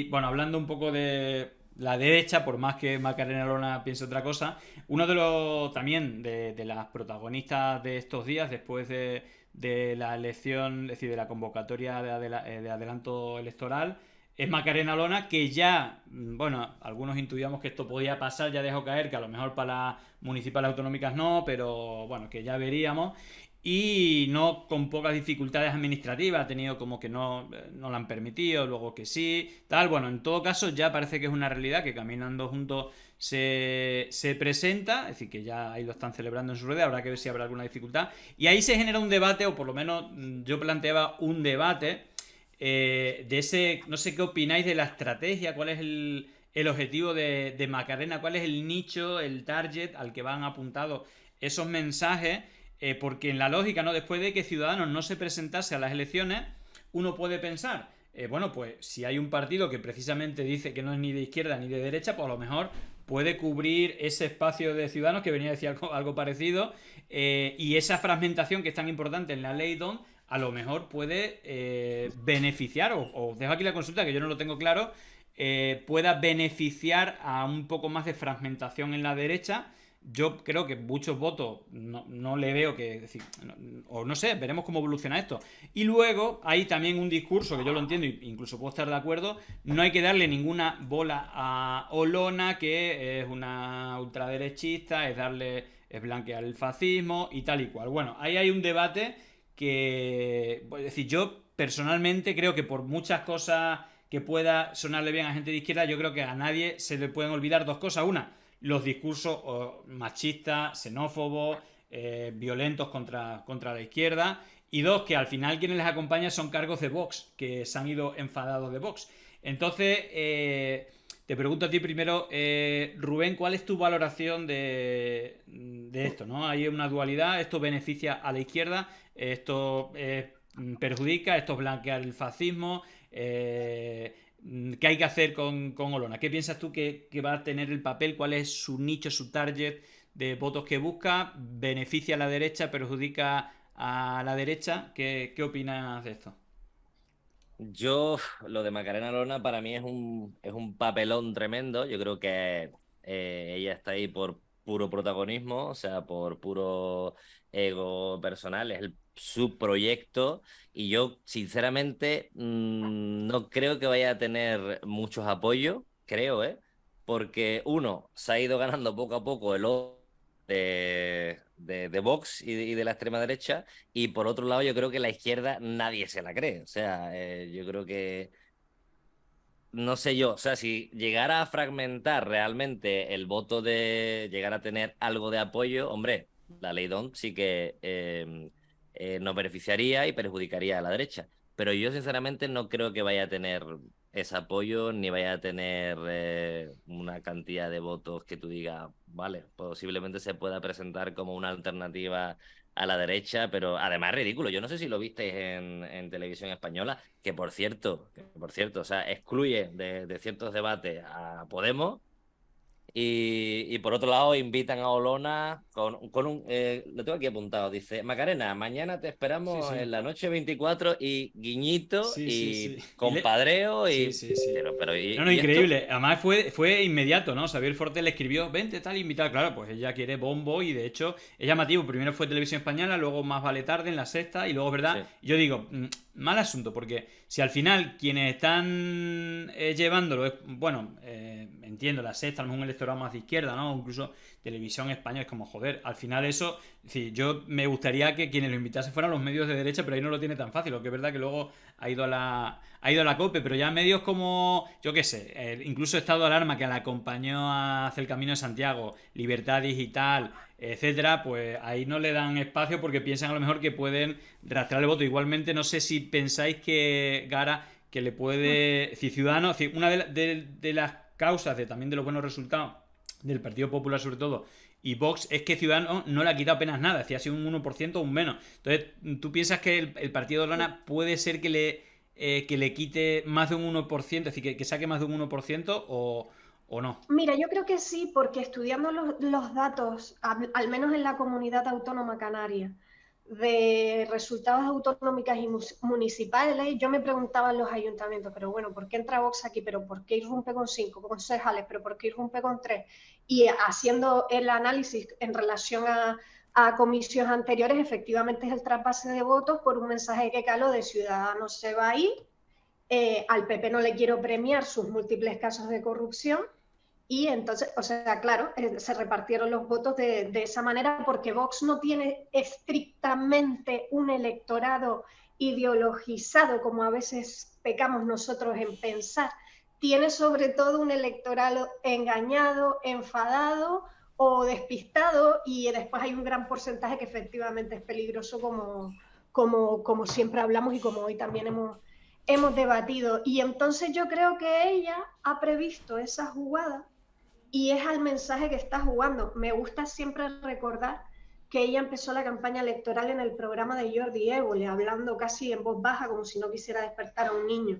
bueno, hablando un poco de la derecha, por más que Macarena Olona piense otra cosa, uno de los también de las protagonistas de estos días, después de la elección, es decir, de la convocatoria de adelanto electoral, es Macarena Olona, que ya, bueno, algunos intuíamos que esto podía pasar, ya dejó caer que a lo mejor para las municipales autonómicas no, pero bueno, que ya veríamos. Y no con pocas dificultades administrativas, ha tenido como que no la han permitido, luego que sí, tal. Bueno, en todo caso ya parece que es una realidad que Caminando Juntos se presenta, es decir, que ya ahí lo están celebrando en su red, habrá que ver si habrá alguna dificultad. Y ahí se genera un debate, o por lo menos yo planteaba un debate de ese, no sé qué opináis de la estrategia, cuál es el objetivo de Macarena, cuál es el nicho, el target al que van apuntados esos mensajes. Porque en la lógica, ¿no? Después de que Ciudadanos no se presentase a las elecciones, uno puede pensar, bueno, pues si hay un partido que precisamente dice que no es ni de izquierda ni de derecha, pues a lo mejor puede cubrir ese espacio de Ciudadanos que venía a decir algo parecido, y esa fragmentación que es tan importante en la ley DON a lo mejor puede beneficiar, o dejo aquí la consulta que yo no lo tengo claro, pueda beneficiar a un poco más de fragmentación en la derecha. Yo creo que muchos votos no le veo que decir, o no sé, veremos cómo evoluciona esto. Y luego hay también un discurso que yo lo entiendo e incluso puedo estar de acuerdo, no hay que darle ninguna bola a Olona, que es una ultraderechista, es blanquear el fascismo y tal y cual. Bueno, ahí hay un debate que, es decir, yo personalmente creo que por muchas cosas que pueda sonarle bien a gente de izquierda, yo creo que a nadie se le pueden olvidar dos cosas. Una, los discursos machistas, xenófobos, violentos contra la izquierda. Y dos, que al final quienes les acompañan son cargos de Vox, que se han ido enfadados de Vox. Entonces, te pregunto a ti primero, Rubén, ¿cuál es tu valoración de esto? ¿No? Hay una dualidad, esto beneficia a la izquierda, esto perjudica, esto blanquea el fascismo. ¿Qué hay que hacer con Olona? ¿Qué piensas tú que va a tener el papel? ¿Cuál es su nicho, su target de votos que busca? ¿Beneficia a la derecha? ¿Perjudica a la derecha? ¿Qué opinas de esto?
Yo, lo de Macarena Olona para mí es un papelón tremendo. Yo creo que ella está ahí por puro protagonismo, o sea, por puro ego personal. Es su proyecto y yo, sinceramente, no creo que vaya a tener muchos apoyos, creo, ¿eh? Porque uno, se ha ido ganando poco a poco el odio de Vox y de la extrema derecha. Y por otro lado, yo creo que la izquierda nadie se la cree. O sea, yo creo que, no sé yo, o sea, si llegara a fragmentar realmente el voto de llegar a tener algo de apoyo, hombre, la ley DON sí que nos beneficiaría y perjudicaría a la derecha. Pero yo sinceramente no creo que vaya a tener ese apoyo ni vaya a tener una cantidad de votos que tú digas, vale, posiblemente se pueda presentar como una alternativa a la derecha, pero además es ridículo. Yo no sé si lo visteis en televisión española, que por cierto, o sea, excluye de ciertos debates a Podemos. Y por otro lado, invitan a Olona con un. Lo tengo aquí apuntado. Dice: Macarena, mañana te
Sí,
esperamos
sí.
en la noche 24 y guiñito
Sí, sí,
y
sí.
compadreo.
Sí,
Y.
sí, sí.
Pero,
No, no,
¿y esto?
increíble. Además fue inmediato, ¿no? Xavier Forte le escribió, vente, tal, invitar. Claro, pues ella quiere bombo y de hecho es llamativo. Primero fue Televisión Española, luego Más vale tarde en La Sexta y luego, ¿verdad?
Sí,
Yo digo, mal asunto, porque si al final quienes están llevándolo es, bueno, entiendo, La Sexta, a lo mejor un electorado más de izquierda, ¿no? Incluso Televisión Española es como, joder, al final eso, es decir, yo me gustaría que quienes lo invitasen fueran los medios de derecha, pero ahí no lo tiene tan fácil, lo que es verdad que luego ha ido a la COPE, pero ya medios como, yo qué sé, incluso Estado de Alarma, que la acompañó hacia el Camino de Santiago, Libertad Digital, etcétera, pues ahí no le dan espacio porque piensan a lo mejor que pueden rastrear el voto. Igualmente, no sé si pensáis que Gara, que le puede, decir, Ciudadanos, es decir, una de las causas también de los buenos resultados del Partido Popular sobre todo y Vox es que Ciudadanos no le ha quitado apenas nada, es decir, ha sido un 1% o un menos. Entonces, ¿tú piensas que el partido de Olona puede ser que le quite más de un 1%, es decir, que saque más de un 1% o no?
Mira, yo creo que sí, porque estudiando los datos, al menos en la comunidad autónoma canaria, de resultados autonómicas y municipales, yo me preguntaba en los ayuntamientos, pero bueno, ¿por qué entra Vox aquí? ¿Pero por qué irrumpe con 5 concejales? ¿Pero por qué irrumpe con 3? Y haciendo el análisis en relación a comisiones anteriores, efectivamente es el traspase de votos por un mensaje que caló de Ciudadanos se va a ir, al PP no le quiero premiar sus múltiples casos de corrupción. Y entonces, o sea, claro, se repartieron los votos de esa manera porque Vox no tiene estrictamente un electorado ideologizado, como a veces pecamos nosotros en pensar. Tiene sobre todo un electorado engañado, enfadado o despistado, y después hay un gran porcentaje que efectivamente es peligroso, como siempre hablamos y como hoy también hemos debatido. Y entonces yo creo que ella ha previsto esa jugada y es al mensaje que está jugando. Me gusta siempre recordar que ella empezó la campaña electoral en el programa de Jordi Évole, hablando casi en voz baja, como si no quisiera despertar a un niño.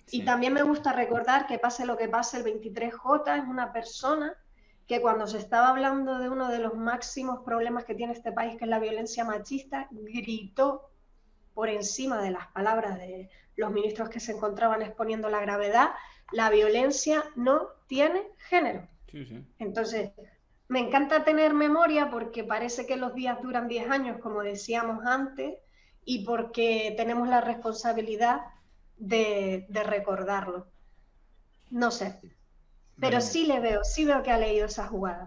Sí. Y también me gusta recordar que pase lo que pase, el 23J es una persona que cuando se estaba hablando de uno de los máximos problemas que tiene este país, que es la violencia machista, gritó por encima de las palabras de los ministros que se encontraban exponiendo la gravedad: la violencia no tiene género.
Sí, sí.
Entonces, me encanta tener memoria porque parece que los días duran 10 años, como decíamos antes, y porque tenemos la responsabilidad de recordarlo. No sé, pero sí veo que ha leído esa jugada,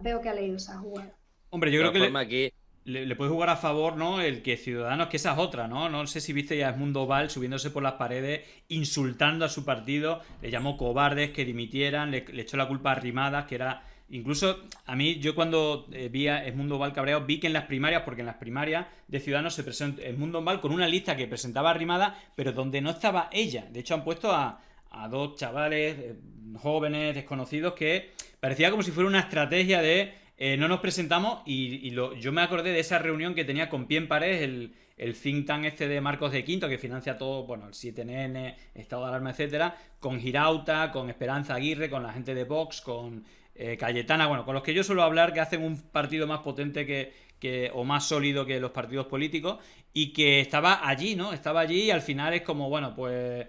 Hombre, yo creo que
aquí...
le puede jugar a favor, ¿no? El que Ciudadanos, que esa es otra, ¿no? No sé si viste ya a Edmundo Val subiéndose por las paredes, insultando a su partido, le llamó cobardes, que dimitieran, le echó la culpa a Arrimadas, que era... Incluso a mí, yo cuando vi a Edmundo Val cabreado, vi que en las primarias, porque en las primarias de Ciudadanos se presentó Edmundo Val con una lista que presentaba Arrimadas, pero donde no estaba ella. De hecho, han puesto a dos chavales jóvenes, desconocidos, que parecía como si fuera una estrategia de no nos presentamos. Yo me acordé de esa reunión que tenía con Pie en Pared, el think tank este de Marcos de Quinto, que financia todo, bueno, el 7NN, Estado de Alarma, etcétera, con Girauta, con Esperanza Aguirre, con la gente de Vox, con Cayetana, bueno, con los que yo suelo hablar, que hacen un partido más potente o más sólido que los partidos políticos, y que estaba allí, ¿no? Estaba allí y al final es como, bueno, pues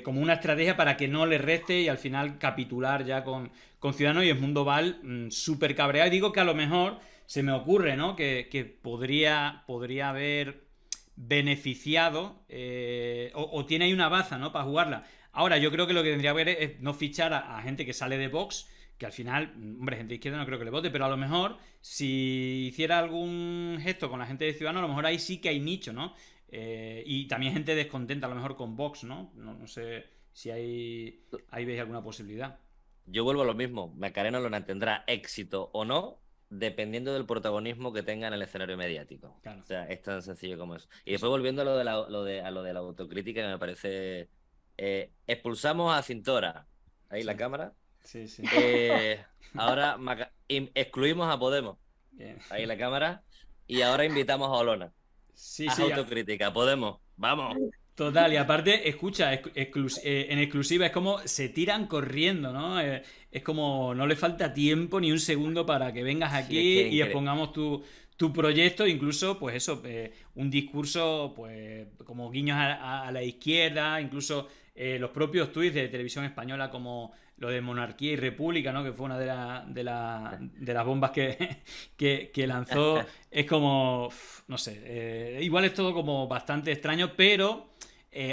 como una estrategia para que no le reste y al final capitular ya con Ciudadanos. Y Edmundo Val súper cabreado. Y digo que a lo mejor se me ocurre, ¿no? Que podría haber beneficiado o tiene ahí una baza, ¿no? Para jugarla. Ahora, yo creo que lo que tendría que ver es no fichar a gente que sale de Vox, que al final, hombre, gente de izquierda no creo que le vote, pero a lo mejor si hiciera algún gesto con la gente de Ciudadanos, a lo mejor ahí sí que hay nicho, ¿no? Y también gente descontenta a lo mejor con Vox, ¿no? No sé si ahí veis alguna posibilidad.
Yo vuelvo a lo mismo. Macarena Olona tendrá éxito o no dependiendo del protagonismo que tenga en el escenario mediático. Claro. O sea, es tan sencillo como eso. Y después volviendo a lo de la autocrítica, que me parece... expulsamos a Cintora. Ahí sí. La cámara.
Sí, sí.
Ahora excluimos a Podemos. Bien. Ahí la cámara. Y ahora invitamos a Olona.
Sí,
haz autocrítica. Podemos. Vamos.
Total, y aparte, escucha, en exclusiva es como se tiran corriendo, ¿no? Es como no le falta tiempo ni un segundo para que vengas aquí y expongamos tu proyecto, incluso, pues eso, un discurso, pues, como guiños a la izquierda, incluso los propios tuits de Televisión Española, como lo de Monarquía y República, ¿no? Que fue una de las bombas que lanzó. Es como, no sé, igual es todo como bastante extraño, pero...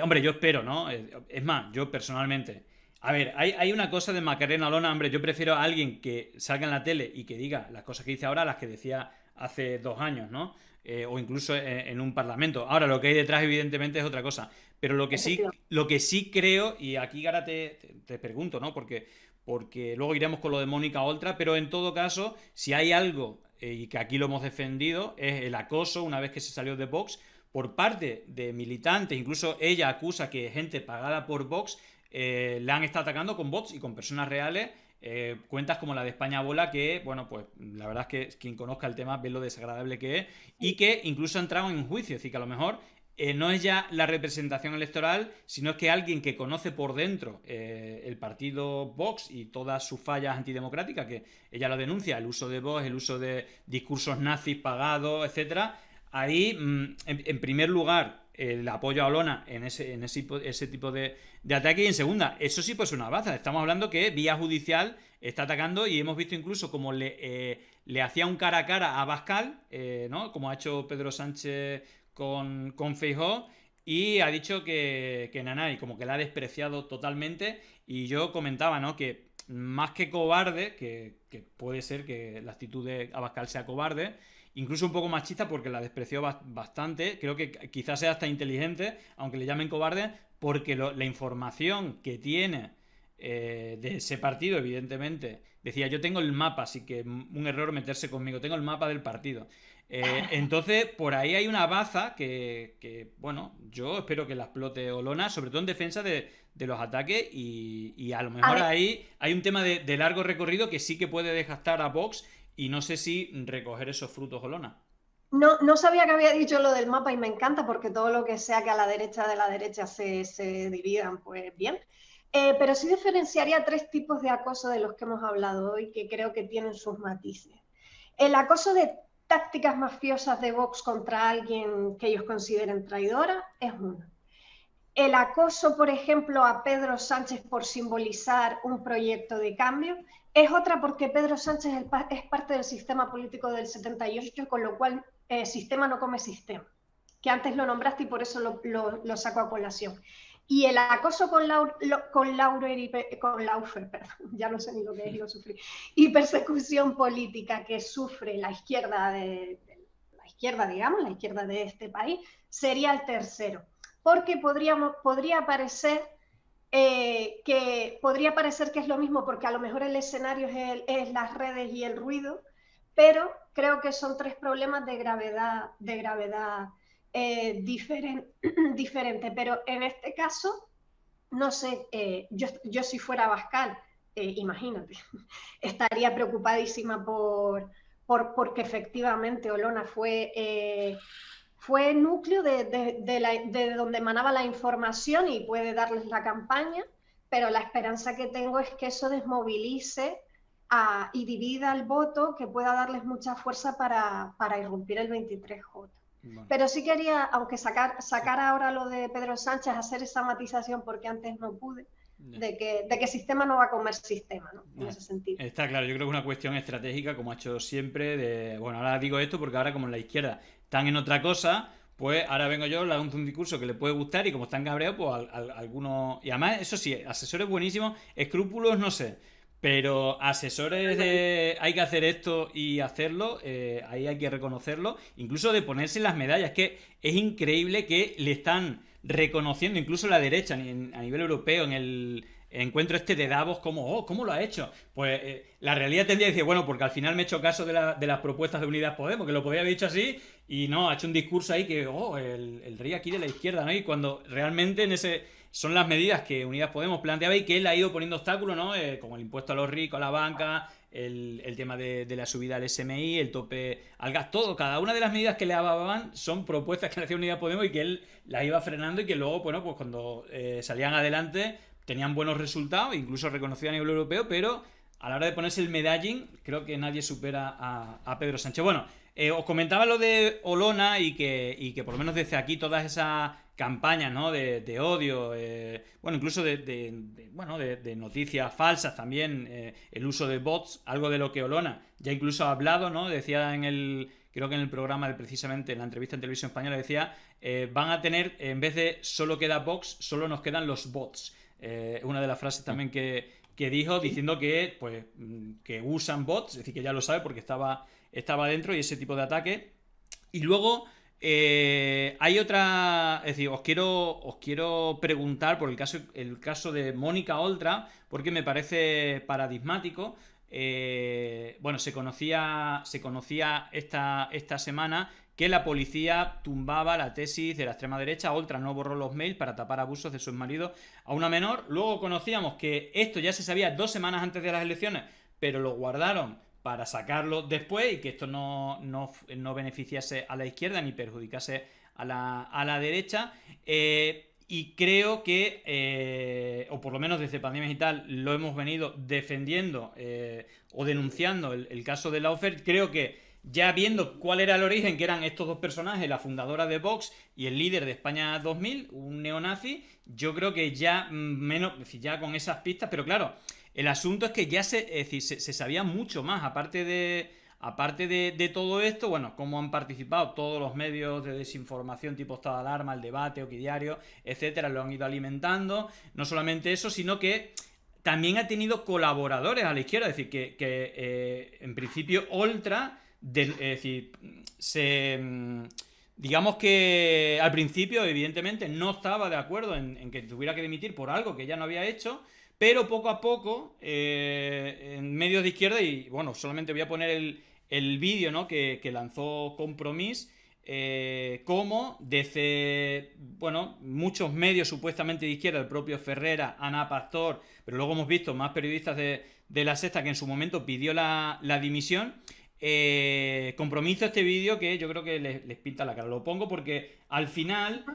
hombre, yo espero, ¿no? Es más, yo personalmente... A ver, hay una cosa de Macarena Olona, hombre, yo prefiero a alguien que salga en la tele y que diga las cosas que dice ahora, las que decía hace 2 años, ¿no? O incluso en un parlamento. Ahora, lo que hay detrás, evidentemente, es otra cosa. Pero lo que sí creo, y aquí, Gara, te pregunto, ¿no? Porque luego iremos con lo de Mónica Oltra, pero en todo caso, si hay algo, y que aquí lo hemos defendido, es el acoso una vez que se salió de Vox, por parte de militantes. Incluso ella acusa que gente pagada por Vox le han estado atacando con bots y con personas reales. Cuentas como la de España Bola, que, bueno, pues la verdad es que quien conozca el tema ve lo desagradable que es, y que incluso ha entrado en juicio. Es decir, que a lo mejor no es ya la representación electoral, sino es que alguien que conoce por dentro el partido Vox y todas sus fallas antidemocráticas, que ella lo denuncia, el uso de Vox, el uso de discursos nazis pagados, etcétera. Ahí, en primer lugar, el apoyo a Olona en ese tipo de ataque, y en segunda, eso sí pues una baza. Estamos hablando que vía judicial está atacando, y hemos visto incluso como le hacía un cara a cara a Abascal, ¿no? Como ha hecho Pedro Sánchez con Feijóo, y ha dicho que nanay, como que la ha despreciado totalmente. Y yo comentaba, ¿no? Que más que cobarde, que puede ser que la actitud de Abascal sea cobarde, incluso un poco machista, porque la despreció bastante. Creo que quizás sea hasta inteligente, aunque le llamen cobarde, porque la información que tiene de ese partido, evidentemente, decía, yo tengo el mapa, así que un error meterse conmigo, tengo el mapa del partido. Entonces, por ahí hay una baza que, bueno, yo espero que la explote Olona, sobre todo en defensa de los ataques, y a lo mejor ahí hay un tema de largo recorrido que sí que puede desgastar a Vox. Y no sé si recoger esos frutos, Olona.
No sabía que había dicho lo del mapa y me encanta porque todo lo que sea que a la derecha de la derecha se dividan, pues bien. Pero sí diferenciaría 3 tipos de acoso de los que hemos hablado hoy que creo que tienen sus matices. El acoso de tácticas mafiosas de Vox contra alguien que ellos consideren traidora es uno. El acoso, por ejemplo, a Pedro Sánchez por simbolizar un proyecto de cambio es otra, porque Pedro Sánchez es parte del sistema político del 78, con lo cual sistema no come sistema, que antes lo nombraste y por eso lo saco a colación. Y el acoso con Laufer, perdón, ya no sé ni lo que es, lo sufrí, y persecución política que sufre la izquierda digamos, la izquierda de este país, sería el tercero. Porque podría parecer que es lo mismo, porque a lo mejor el escenario es las redes y el ruido, pero creo que son 3 problemas de gravedad diferente. Pero en este caso, no sé, yo si fuera Abascal, imagínate, estaría preocupadísima porque efectivamente Olona fue núcleo de donde emanaba la información y puede darles la campaña, pero la esperanza que tengo es que eso desmovilice y divida el voto, que pueda darles mucha fuerza para irrumpir el 23J. Bueno. Pero sí quería, aunque sacar ahora lo de Pedro Sánchez, hacer esa matización porque antes no pude, de que sistema no va a comer sistema, ¿no? En ese sentido.
Está claro, yo creo que es una cuestión estratégica, como ha hecho siempre, bueno, ahora digo esto porque ahora como en la izquierda están en otra cosa, pues ahora vengo yo, le hago un discurso que le puede gustar y como están cabreados, pues algunos... Y además, eso sí, asesores buenísimos, escrúpulos no sé, pero asesores de hay que hacer esto y hacerlo, ahí hay que reconocerlo, incluso de ponerse las medallas, que es increíble que le están reconociendo incluso la derecha a nivel europeo en el encuentro este de Davos, como, ¿cómo lo ha hecho? Pues la realidad tendría que decir, bueno, porque al final me he hecho caso de las propuestas de Unidas Podemos, que lo podía haber dicho así, y no, ha hecho un discurso ahí que, el rey aquí de la izquierda, ¿no? Y cuando realmente en ese son las medidas que Unidas Podemos planteaba y que él ha ido poniendo obstáculos, ¿no? Como el impuesto a los ricos, a la banca, el tema de la subida al SMI, el tope al gas, todo, cada una de las medidas que le hablaban son propuestas que le hacía Unidas Podemos y que él las iba frenando y que luego, bueno, pues cuando salían adelante tenían buenos resultados, incluso reconocidos a nivel europeo, pero a la hora de ponerse el medallín, creo que nadie supera a Pedro Sánchez. Bueno, os comentaba lo de Olona y que por lo menos desde aquí todas esas campañas, ¿no? de odio, bueno, incluso de noticias falsas también, el uso de bots, algo de lo que Olona ya incluso ha hablado, ¿no? Decía creo que en el programa, precisamente en la entrevista en Televisión Española, decía, van a tener, en vez de solo queda Vox, solo nos quedan los bots. Una de las frases también que dijo, diciendo que usan bots, es decir, que ya lo sabe porque estaba dentro y ese tipo de ataque. Y luego hay otra, es decir, os quiero preguntar por el caso de Mónica Oltra, porque me parece paradigmático. Bueno, se conocía esta semana que la policía tumbaba la tesis de la extrema derecha. Oltra no borró los mails para tapar abusos de su exmarido a una menor. Luego conocíamos que esto ya se sabía 2 semanas antes de las elecciones, pero lo guardaron para sacarlo después y que esto no beneficiase a la izquierda ni perjudicase a la derecha. Y creo que, o por lo menos desde Pandemia Digital, lo hemos venido defendiendo o denunciando el caso de Laufer. Creo que ya viendo cuál era el origen, que eran estos 2 personajes, la fundadora de Vox y el líder de España 2000, un neonazi, yo creo que ya ya con esas pistas, pero claro, el asunto es que ya se sabía mucho más, aparte de todo esto, bueno, cómo han participado todos los medios de desinformación tipo Estado de Alarma, el Debate, Oquidiario, etcétera, lo han ido alimentando. No solamente eso, sino que también ha tenido colaboradores a la izquierda, es decir, que en principio Oltra, es decir, digamos que al principio evidentemente no estaba de acuerdo en que tuviera que dimitir por algo que ya no había hecho, pero poco a poco en medios de izquierda, y bueno, solamente voy a poner el vídeo, ¿no? que lanzó Compromís, como desde, bueno, muchos medios supuestamente de izquierda, el propio Ferrera, Ana Pastor, pero luego hemos visto más periodistas de La Sexta que en su momento pidió la dimisión. Compromiso este vídeo que yo creo que les pinta la cara. Lo pongo porque al final,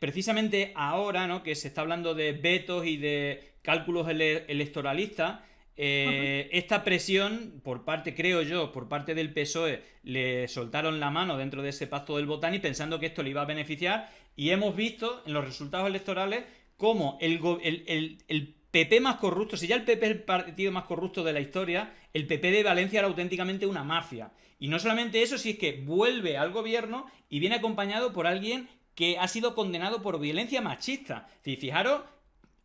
precisamente ahora, ¿no?, que se está hablando de vetos y de cálculos electoralistas, esta presión por parte, creo yo, por parte del PSOE, le soltaron la mano dentro de ese pacto del Botani pensando que esto le iba a beneficiar, y hemos visto en los resultados electorales cómo el PP más corrupto, si ya el PP es el partido más corrupto de la historia, el PP de Valencia era auténticamente una mafia. Y no solamente eso, si es que vuelve al gobierno y viene acompañado por alguien que ha sido condenado por violencia machista. Fijaros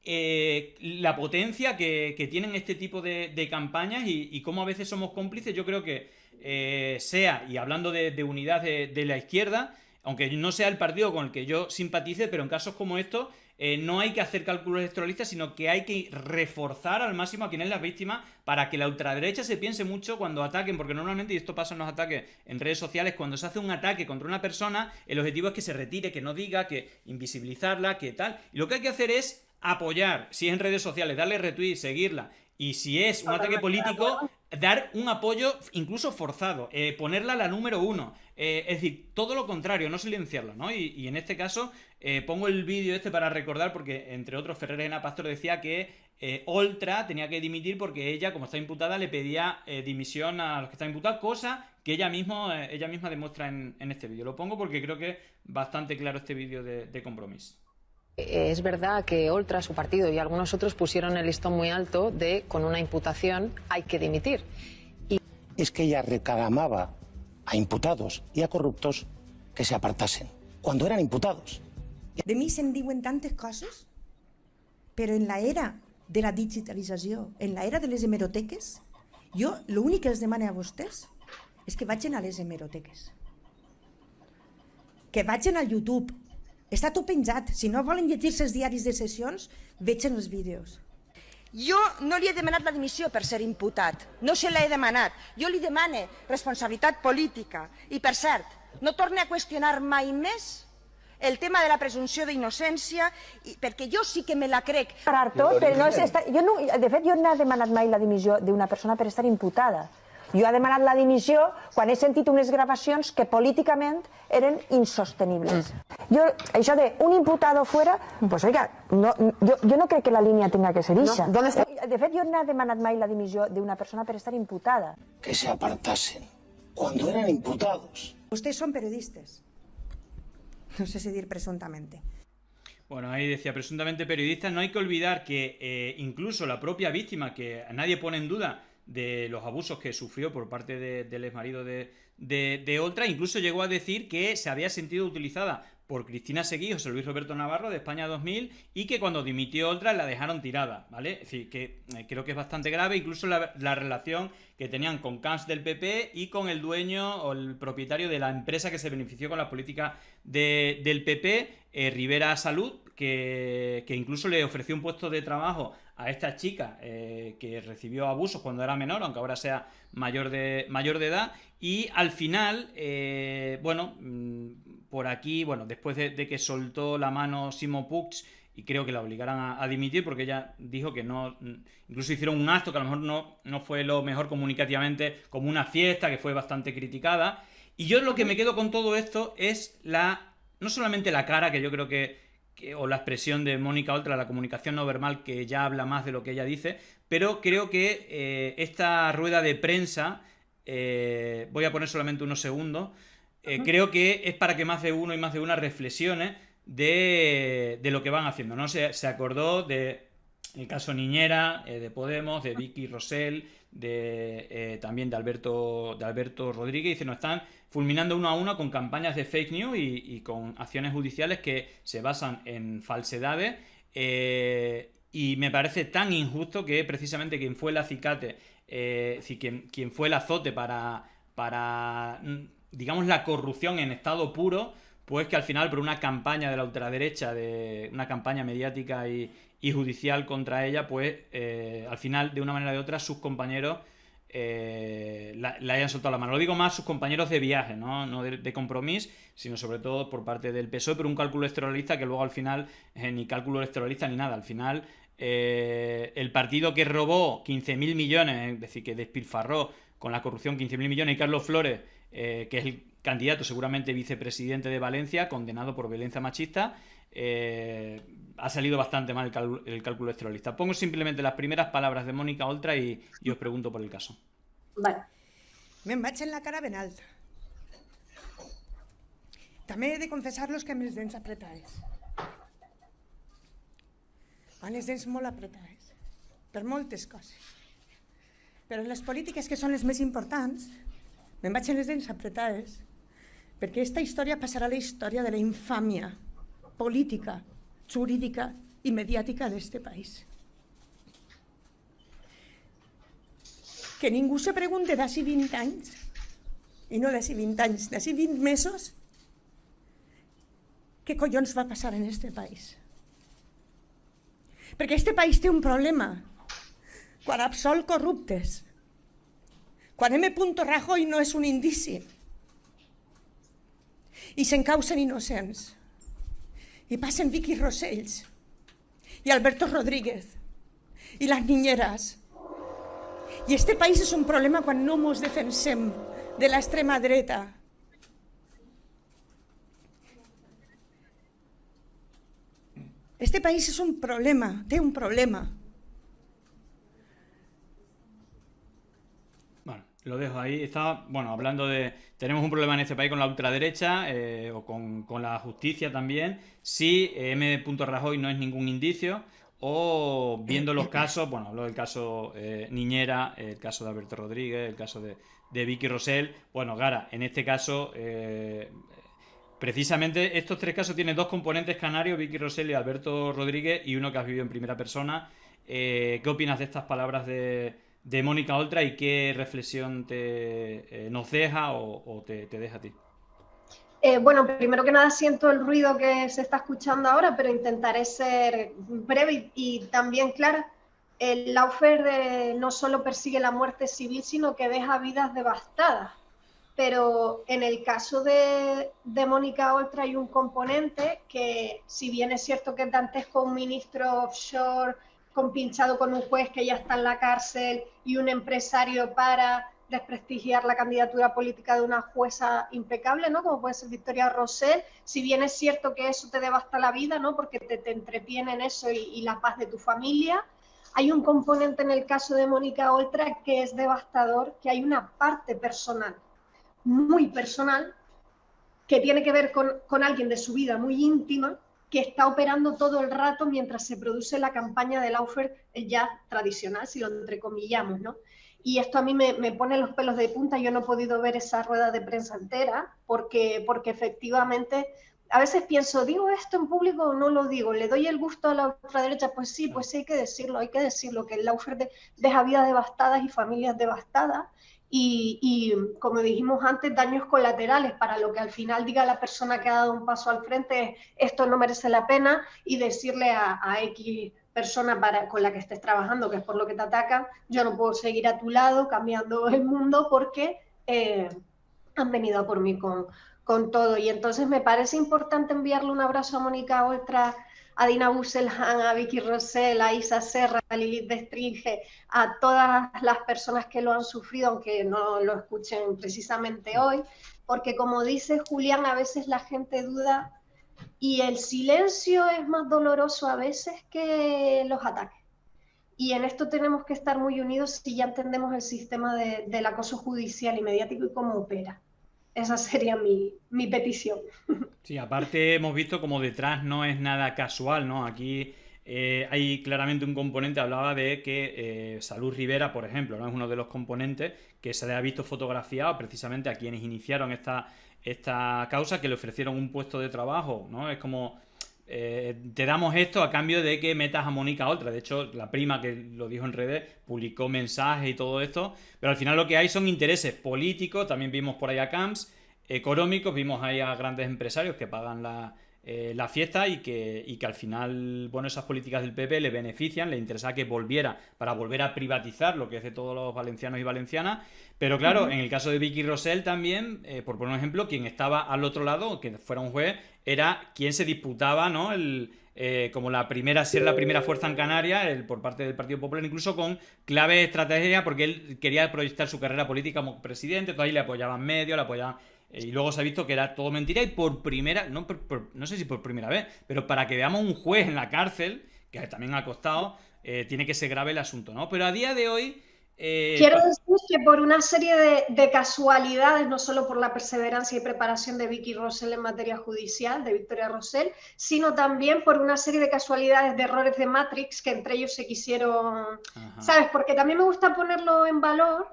la potencia que tienen este tipo de campañas y cómo a veces somos cómplices. Yo creo que y hablando de unidad de la izquierda, aunque no sea el partido con el que yo simpatice, pero en casos como estos no hay que hacer cálculos electoralistas, sino que hay que reforzar al máximo a quien es la víctima para que la ultraderecha se piense mucho cuando ataquen, porque normalmente, y esto pasa en los ataques en redes sociales, cuando se hace un ataque contra una persona, el objetivo es que se retire, que no diga, que invisibilizarla, que tal. Y lo que hay que hacer es apoyar, si es en redes sociales, darle retweet, seguirla. Y si es un ataque político, dar un apoyo incluso forzado, ponerla a la número 1. Es decir, todo lo contrario, no silenciarla, ¿no? Y en este caso, pongo el vídeo para recordar, porque entre otros Ferrer Elena Pastor decía que Oltra tenía que dimitir porque ella, como está imputada, le pedía dimisión a los que están imputados, cosa que ella misma demuestra en este vídeo. Lo pongo porque creo que es bastante claro este vídeo de Compromís.
Es verdad que Oltra, su partido y algunos otros pusieron el listón muy alto de con una imputación hay que dimitir.
Es que ella reclamaba a imputados y a corruptos que se apartasen cuando eran imputados.
De mi se'n diuen tantes coses, però en la era de la digitalització, en la era de les hemeroteques, jo l'únic que els demano a vostès és que vagin a les hemeroteques. Que vagin al YouTube. Està tot penjat. Si no volen llegir-se els diaris de sessions, vegin els vídeos. Jo no li he demanat la dimissió per ser imputat. No se l'he demanat. Jo li demane responsabilitat política. I, per cert, no torni a qüestionar mai més el tema de la presumpció d'innocència, perquè jo sí que me la crec.
Tot, però no és de fet, jo no he demanat mai la dimissió d'una persona per estar imputada. Jo he demanat la dimissió quan he sentit unes gravacions que políticament eren insostenibles. Això de un imputado fuera, pues oiga, yo no crec que la línia tenga que ser esa. De fet, jo no he demanat mai la dimissió d'una persona per estar imputada.
Que se apartasen cuando eran imputados.
Ustedes son periodistas. No sé si dir presuntamente.
Bueno, ahí decía presuntamente periodistas. No hay que olvidar que incluso la propia víctima, que nadie pone en duda de los abusos que sufrió por parte del exmarido de Oltra, incluso llegó a decir que se había sentido utilizada por Cristina Seguí, José Luis Roberto Navarro de España 2000, y que cuando dimitió Oltra la dejaron tirada, ¿vale? Es decir, que creo que es bastante grave, incluso la relación que tenían con Camps del PP y con el dueño o el propietario de la empresa que se benefició con la política del PP, Rivera Salud, que incluso le ofreció un puesto de trabajo a esta chica que recibió abusos cuando era menor, aunque ahora sea mayor de edad, y al final, por aquí, después de que soltó la mano Ximo Puig y creo que la obligaran a dimitir, porque ella dijo que no, incluso hicieron un acto que a lo mejor no fue lo mejor comunicativamente, como una fiesta que fue bastante criticada, y yo lo que me quedo con todo esto es no solamente la cara, que yo creo o la expresión de Mónica Oltra, la comunicación no verbal, que ya habla más de lo que ella dice, pero creo que esta rueda de prensa, voy a poner solamente unos segundos, creo que es para que más de uno y más de una reflexione de lo que van haciendo, ¿no? Se acordó de el caso Niñera, de Podemos, de Vicky Rosell, también de Alberto Rodríguez, y se nos están fulminando uno a uno con campañas de fake news y con acciones judiciales que se basan en falsedades, y me parece tan injusto que precisamente quien fue el acicate, quien fue el azote para digamos la corrupción en estado puro, pues que al final por una campaña de la ultraderecha, de una campaña mediática y judicial contra ella, pues al final de una manera o de otra sus compañeros la hayan soltado la mano. Lo digo más sus compañeros de viaje, no de Compromís, sino sobre todo por parte del PSOE, pero un cálculo electoralista que luego al final ni cálculo electoralista ni nada, al final el partido que robó 15.000 millones, es decir, que despilfarró con la corrupción 15.000 millones, y Carlos Flores, que es el candidato, seguramente vicepresidente de Valencia, condenado por violencia machista, ha salido bastante mal el cálculo electoralista. Pongo simplemente las primeras palabras de Mónica Oltra y os pregunto por el caso.
Vale.
Me'n vaig en la cara ben alta. També he de confessar-los que amb les dents apretades. Amb les dents molt apretades, per moltes coses. Però en les polítiques, que són les més importants, me'n vaig en les dents apretades, perquè aquesta història passarà a la història de la infàmia política, jurídica i mediàtica d'este país. Que ningú se pregunte d'ací 20 anys, i no d'ací 20 anys, d'ací 20 mesos, què collons va passar en este país. Perquè este país té un problema. Quan absol corruptes, quan M. Rajoy no és un indici, i s'encausen innocents, i passen Vicky Rosells, i Alberto Rodríguez, i les niñeras. I este país és un problema quan no ens defensem de l'extrema dreta. Este país es un problema, té un problema.
Bueno, lo dejo ahí. Estaba, hablando de... Tenemos un problema en este país con la ultraderecha o con la justicia también. Si M. Rajoy no es ningún indicio, o viendo los casos, hablo del caso Niñera, el caso de Alberto Rodríguez, el caso de Vicky Rosell. Gara, en este caso... precisamente estos tres casos tienen dos componentes canarios, Vicky Rosell y Alberto Rodríguez, y uno que has vivido en primera persona. ¿Qué opinas de estas palabras de Mónica Oltra y qué reflexión nos deja o te deja a ti?
Bueno, primero que nada siento el ruido que se está escuchando ahora, pero intentaré ser breve y también clara. El lawfare no solo persigue la muerte civil, sino que deja vidas devastadas. Pero en el caso de Mónica Oltra hay un componente que, si bien es cierto que es dantesco, un ministro offshore compinchado con un juez que ya está en la cárcel y un empresario para desprestigiar la candidatura política de una jueza impecable, ¿no? Como puede ser Victoria Rosell, si bien es cierto que eso te devasta la vida, ¿no? Porque te entretiene en eso y la paz de tu familia, hay un componente en el caso de Mónica Oltra que es devastador, que hay una parte personal, muy personal, que tiene que ver con alguien de su vida muy íntima, que está operando todo el rato mientras se produce la campaña del lawfare ya tradicional, si lo entrecomillamos, ¿no? Y esto a mí me pone los pelos de punta. Yo no he podido ver esa rueda de prensa entera porque efectivamente a veces pienso, ¿digo esto en público o no lo digo? ¿Le doy el gusto a la ultraderecha? Pues sí, hay que decirlo, que el lawfare deja vidas devastadas y familias devastadas. Y como dijimos antes, daños colaterales para lo que al final diga la persona que ha dado un paso al frente, esto no merece la pena, y decirle a X persona con la que estés trabajando, que es por lo que te atacan, yo no puedo seguir a tu lado cambiando el mundo porque han venido a por mí con todo. Y entonces me parece importante enviarle un abrazo a Mónica Oltra, a Dina Busseljan, a Vicky Rosell, a Isa Serra, a Lilith Bestringe, a todas las personas que lo han sufrido, aunque no lo escuchen precisamente hoy, porque como dice Julián, a veces la gente duda y el silencio es más doloroso a veces que los ataques. Y en esto tenemos que estar muy unidos si ya entendemos el sistema del acoso judicial y mediático y cómo opera. Esa sería mi petición.
Sí, aparte hemos visto como detrás no es nada casual, ¿no? Aquí hay claramente un componente, hablaba de que Salud Rivera, por ejemplo, ¿no? Es uno de los componentes que se le ha visto fotografiado precisamente a quienes iniciaron esta causa, que le ofrecieron un puesto de trabajo, ¿no? Es como, te damos esto a cambio de que metas a Mónica Oltra. De hecho, la prima, que lo dijo en redes, publicó mensajes y todo esto, pero al final lo que hay son intereses políticos. También vimos por ahí a Camps, económicos, vimos ahí a grandes empresarios que pagan la fiesta y que al final, bueno, esas políticas del PP le benefician, le interesa que volviera para volver a privatizar lo que es de todos los valencianos y valencianas. Pero claro, en el caso de Vicky Rosell también, por poner un ejemplo, quien estaba al otro lado, que fuera un juez, era quien se disputaba, ¿no? como ser la primera fuerza en Canarias, por parte del Partido Popular, incluso con clave estrategia, porque él quería proyectar su carrera política como presidente, entonces ahí le apoyaban medios, le apoyaban... Y luego se ha visto que era todo mentira y por primera, no sé si por primera vez, pero para que veamos un juez en la cárcel, que también ha costado, tiene que ser grave el asunto, ¿no? Pero a día de hoy...
Quiero decir que por una serie de casualidades, no solo por la perseverancia y preparación de Vicky Rosell en materia judicial, de Victoria Rosell, sino también por una serie de casualidades de errores de Matrix que entre ellos se quisieron, ¿sabes? Porque también me gusta ponerlo en valor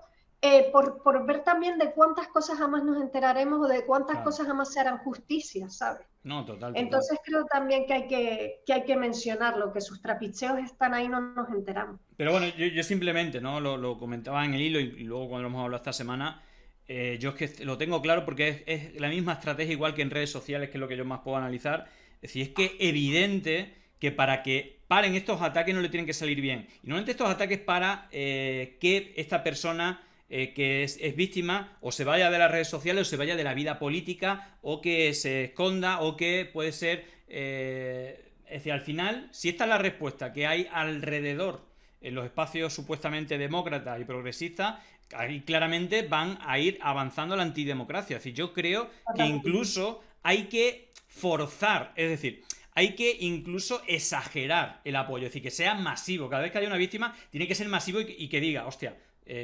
por ver también de cuántas cosas jamás nos enteraremos o de cuántas cosas jamás se harán justicia, ¿sabes?
No, total.
Entonces creo también que hay que mencionarlo, que sus trapicheos están ahí, no nos enteramos.
Pero bueno, yo simplemente, ¿no? Lo comentaba en el hilo y luego cuando lo hemos hablado esta semana, yo es que lo tengo claro porque es la misma estrategia igual que en redes sociales, que es lo que yo más puedo analizar. Es decir, es que evidente que para que paren estos ataques no le tienen que salir bien. Y normalmente estos ataques para que esta persona... que es víctima o se vaya de las redes sociales o se vaya de la vida política o que se esconda o que puede ser... es decir, al final, si esta es la respuesta que hay alrededor en los espacios supuestamente demócratas y progresistas, ahí claramente van a ir avanzando la antidemocracia. Es decir, yo creo que incluso hay que forzar, es decir... Hay que incluso exagerar el apoyo, es decir, que sea masivo. Cada vez que haya una víctima tiene que ser masivo y que diga, hostia,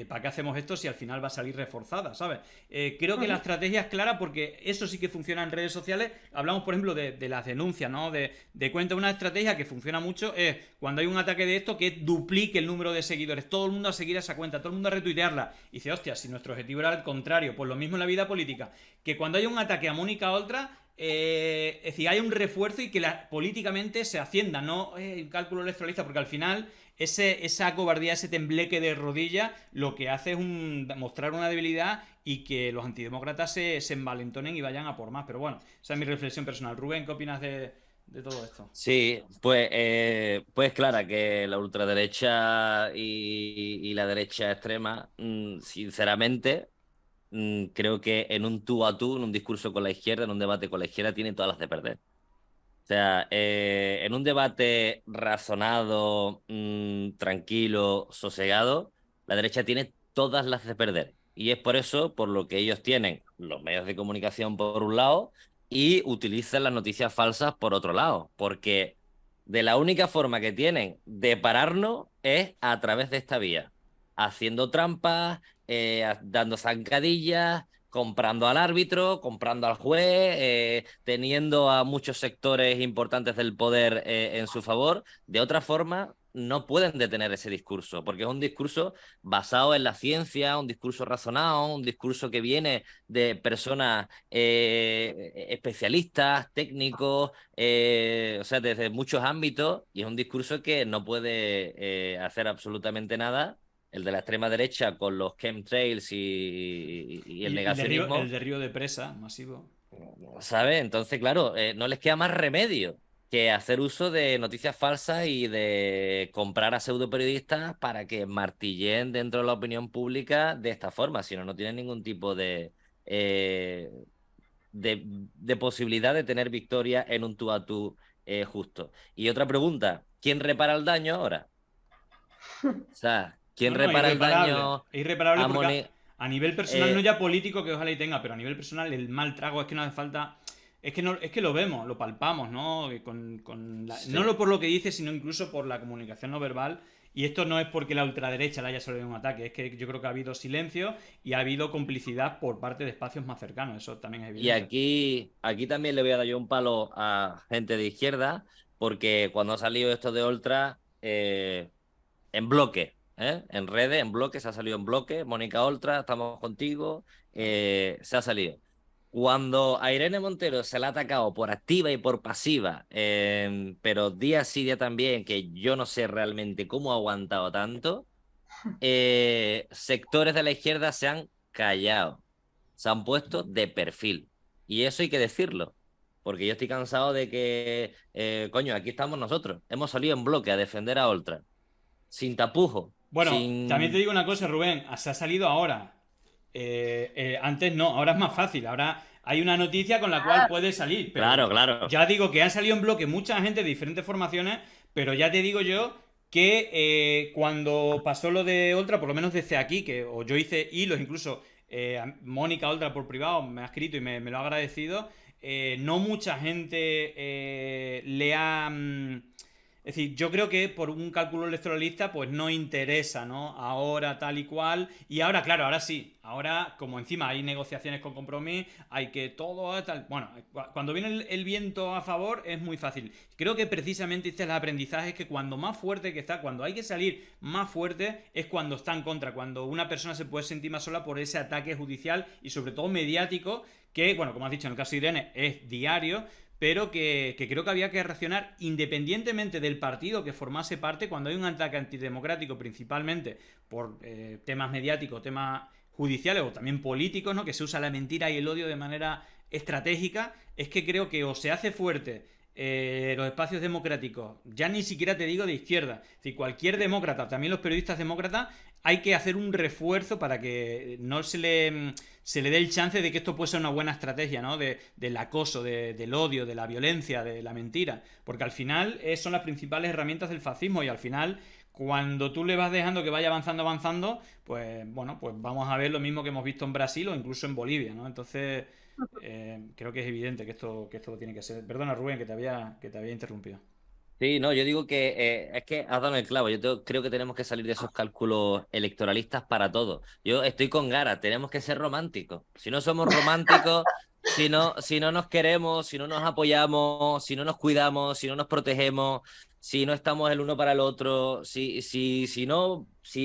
¿para qué hacemos esto si al final va a salir reforzada, ¿sabes? Creo que la estrategia es clara porque eso sí que funciona en redes sociales. Hablamos, por ejemplo, de las denuncias, ¿no? De cuenta, una estrategia que funciona mucho es cuando hay un ataque de esto que duplique el número de seguidores. Todo el mundo a seguir a esa cuenta, todo el mundo a retuitearla. Y dice, hostia, si nuestro objetivo era el contrario, pues lo mismo en la vida política. Que cuando hay un ataque a Mónica Oltra... es decir, hay un refuerzo y que políticamente se hacienda, no un cálculo electoralista, porque al final esa cobardía, ese tembleque de rodilla, lo que hace es mostrar una debilidad y que los antidemócratas se envalentonen y vayan a por más. Pero bueno, esa es mi reflexión personal. Rubén, ¿qué opinas de todo esto?
Sí, pues Clara, que la ultraderecha y la derecha extrema, sinceramente... creo que en un tú a tú, en un discurso con la izquierda, en un debate con la izquierda, tiene todas las de perder. O sea, en un debate razonado, tranquilo, sosegado, la derecha tiene todas las de perder. Y es por eso, por lo que ellos tienen los medios de comunicación por un lado y utilizan las noticias falsas por otro lado. Porque de la única forma que tienen de pararnos es a través de esta vía. Haciendo trampas, dando zancadillas, comprando al árbitro, comprando al juez, teniendo a muchos sectores importantes del poder en su favor. De otra forma, no pueden detener ese discurso, porque es un discurso basado en la ciencia, un discurso razonado, un discurso que viene de personas especialistas, técnicos, o sea, desde muchos ámbitos, y es un discurso que no puede hacer absolutamente nada. El de la extrema derecha con los chemtrails y el negacionismo.
El de Río de Presa, masivo.
¿Sabes? Entonces, claro, no les queda más remedio que hacer uso de noticias falsas y de comprar a pseudoperiodistas para que martillen dentro de la opinión pública de esta forma. Si no, no tienen ningún tipo de posibilidad de tener victoria en un tú a tú justo. Y otra pregunta, ¿quién repara el daño ahora? O sea... ¿Quién repara el daño?
Es irreparable porque a nivel personal, no ya político, que ojalá y tenga, pero a nivel personal el mal trago es que no hace falta... Es que lo vemos, lo palpamos, ¿no? Sí. No por lo que dice, sino incluso por la comunicación no verbal. Y esto no es porque la ultraderecha le haya salido un ataque, es que yo creo que ha habido silencio y ha habido complicidad por parte de espacios más cercanos. Eso también es evidente.
Y aquí también le voy a dar yo un palo a gente de izquierda, porque cuando ha salido esto de Oltra, en bloque... en redes, en bloque, se ha salido en bloque. Mónica Oltra, estamos contigo, se ha salido. Cuando a Irene Montero se la ha atacado por activa y por pasiva, pero día sí, día también, que yo no sé realmente cómo ha aguantado tanto, sectores de la izquierda se han callado, se han puesto de perfil. Y eso hay que decirlo, porque yo estoy cansado de que, coño, aquí estamos nosotros. Hemos salido en bloque a defender a Oltra, sin tapujos.
Bueno, también te digo una cosa, Rubén, se ha salido ahora. Antes no, ahora es más fácil. Ahora hay una noticia con la cual puedes salir. Pero
Claro, claro.
ya digo que han salido en bloque mucha gente de diferentes formaciones, pero ya te digo yo que cuando pasó lo de Oltra, por lo menos desde aquí, o yo hice hilos, incluso Mónica Oltra por privado me ha escrito y me lo ha agradecido, no mucha gente le ha... Es decir, yo creo que por un cálculo electoralista pues no interesa, ¿no? Ahora tal y cual. Y ahora, claro, ahora sí. Ahora, como encima hay negociaciones con Compromís, hay que todo tal... Bueno, cuando viene el viento a favor es muy fácil. Creo que precisamente este es el aprendizaje, que cuando más fuerte que está, cuando hay que salir más fuerte, es cuando está en contra. Cuando una persona se puede sentir más sola por ese ataque judicial y sobre todo mediático, que, bueno, como has dicho en el caso de Irene, es diario, pero que creo que había que reaccionar independientemente del partido que formase parte. Cuando hay un ataque antidemocrático, principalmente por temas mediáticos, temas judiciales o también políticos, ¿no? Que se usa la mentira y el odio de manera estratégica, es que creo que o se hace fuerte los espacios democráticos, ya ni siquiera te digo de izquierda, es decir, cualquier demócrata, también los periodistas demócratas, hay que hacer un refuerzo para que no se le dé el chance de que esto pueda ser una buena estrategia, ¿no? Del acoso, del odio, de la violencia, de la mentira, porque al final son las principales herramientas del fascismo, y al final, cuando tú le vas dejando que vaya avanzando, pues bueno, pues vamos a ver lo mismo que hemos visto en Brasil o incluso en Bolivia, ¿no? Entonces creo que es evidente que esto lo tiene que ser. Perdona, Rubén, que te había interrumpido.
Sí, no, yo digo que es que has dado en el clavo. Creo que tenemos que salir de esos cálculos electoralistas para todo. Yo estoy con Gara, tenemos que ser románticos. Si no somos románticos, si no nos queremos, si no nos apoyamos, si no nos cuidamos, si no nos protegemos, si no estamos el uno para el otro, si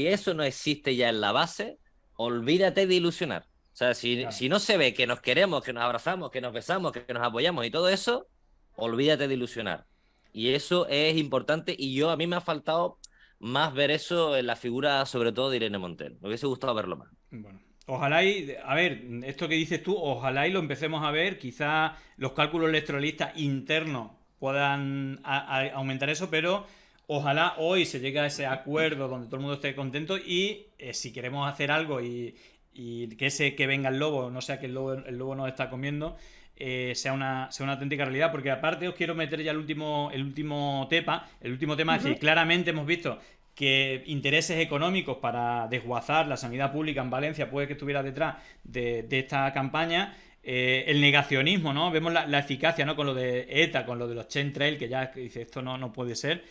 eso no existe ya en la base, olvídate de ilusionar. O sea, si no se ve que nos queremos, que nos abrazamos, que nos besamos, que nos apoyamos y todo eso, olvídate de ilusionar. Y eso es importante, y a mí me ha faltado más ver eso en la figura, sobre todo, de Irene Montero. Me hubiese gustado verlo más.
Bueno, ojalá a ver, esto que dices tú, ojalá y lo empecemos a ver. Quizá los cálculos electoralistas internos puedan aumentar eso, pero ojalá hoy se llegue a ese acuerdo donde todo el mundo esté contento, y si queremos hacer algo y que venga el lobo, no sea que el lobo nos está comiendo, sea una auténtica realidad, porque aparte os quiero meter ya el último tema, es decir, claramente hemos visto que intereses económicos para desguazar la sanidad pública en Valencia puede que estuviera detrás de esta campaña. El negacionismo, ¿no? Vemos la eficacia, ¿no? Con lo de ETA, con lo de los chemtrails, que ya dice esto no puede ser,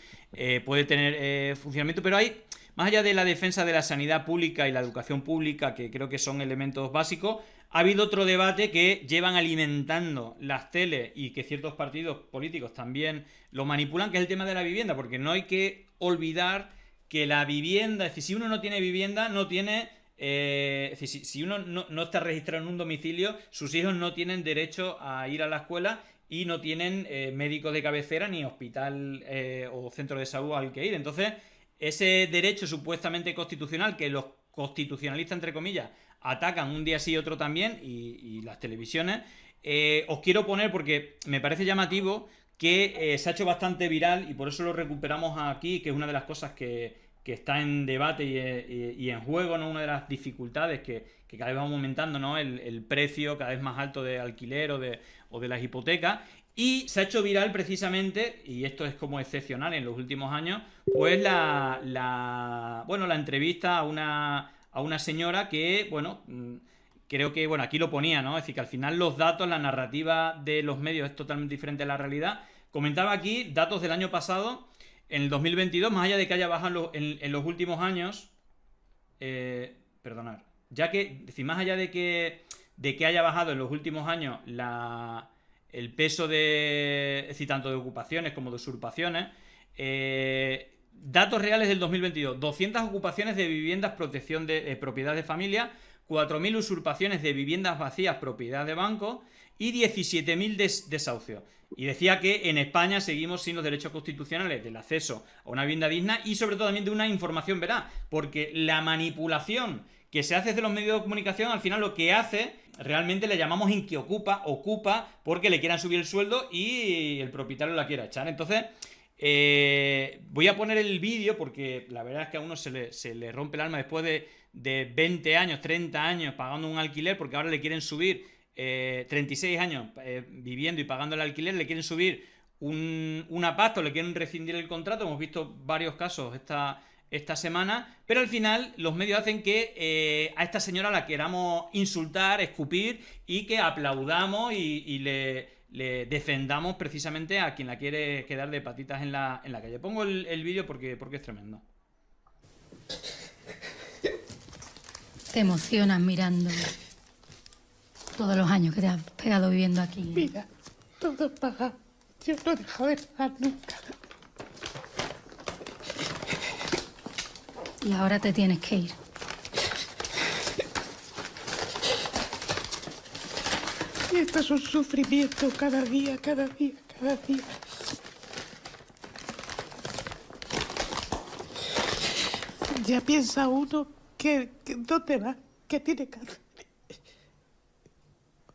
puede tener funcionamiento, pero hay, más allá de la defensa de la sanidad pública y la educación pública, que creo que son elementos básicos, ha habido otro debate que llevan alimentando las teles y que ciertos partidos políticos también lo manipulan, que es el tema de la vivienda, porque no hay que olvidar que la vivienda, es decir, si uno no tiene vivienda, no tiene... es decir, si uno no está registrado en un domicilio, sus hijos no tienen derecho a ir a la escuela y no tienen médicos de cabecera ni hospital o centro de salud al que ir. Entonces, ese derecho supuestamente constitucional, que los constitucionalistas, entre comillas, atacan un día sí y otro también, y las televisiones, os quiero poner, porque me parece llamativo, que se ha hecho bastante viral, y por eso lo recuperamos aquí, que es una de las cosas que está en debate y en juego, ¿no? Una de las dificultades que cada vez vamos aumentando, ¿no? El precio cada vez más alto de alquiler o de las hipotecas. Y se ha hecho viral precisamente, y esto es como excepcional en los últimos años, pues la entrevista a una señora que, bueno, creo que, bueno, aquí lo ponía, ¿no? Es decir, que al final los datos, la narrativa de los medios es totalmente diferente a la realidad. Comentaba aquí datos del año pasado. En el 2022, más allá de que haya bajado en los últimos años, perdonad, ya que, es decir, más allá de que haya bajado en los últimos años el peso es decir, tanto de ocupaciones como de usurpaciones, datos reales del 2022, 200 ocupaciones de viviendas protección de propiedad de familia, 4.000 usurpaciones de viviendas vacías propiedad de banco y 17.000 desahucios. Y decía que en España seguimos sin los derechos constitucionales del acceso a una vivienda digna y sobre todo también de una información veraz, porque la manipulación que se hace de los medios de comunicación al final lo que hace, realmente le llamamos ocupa porque le quieran subir el sueldo y el propietario la quiera echar. Entonces, voy a poner el vídeo porque la verdad es que a uno se le rompe el alma después de 20 años, 30 años pagando un alquiler, porque ahora le quieren subir 36 años viviendo y pagando el alquiler, le quieren subir una pasta o le quieren rescindir el contrato. Hemos visto varios casos esta semana, pero al final los medios hacen que a esta señora la queramos insultar, escupir y que aplaudamos y le defendamos precisamente a quien la quiere quedar de patitas en la calle. Pongo el vídeo porque es tremendo.
Te emocionas mirando todos los años que te has pegado viviendo aquí.
Mira, todo pagado. Yo no he dejado de pagar nunca.
Y ahora te tienes que ir.
Y esto es un sufrimiento cada día, cada día, cada día. Ya piensa uno que ¿dónde va? ¿Qué tiene que hacer?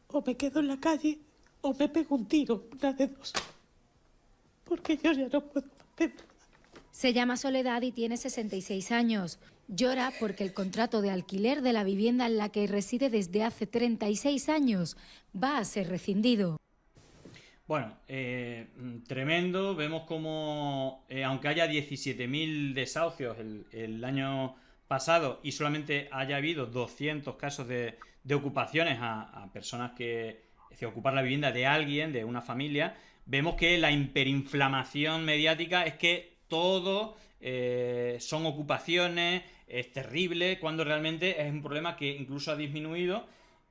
O me quedo en la calle o me pego un tiro, una de dos. Porque yo ya no puedo hacer nada.
Se llama Soledad y tiene 66 años. Llora porque el contrato de alquiler de la vivienda en la que reside desde hace 36 años va a ser rescindido.
Bueno, tremendo. Vemos como, aunque haya 17.000 desahucios el año pasado y solamente haya habido 200 casos de ocupaciones a personas que, es decir, ocupar la vivienda de alguien, de una familia, vemos que la hiperinflamación mediática es que todo son ocupaciones, es terrible, cuando realmente es un problema que incluso ha disminuido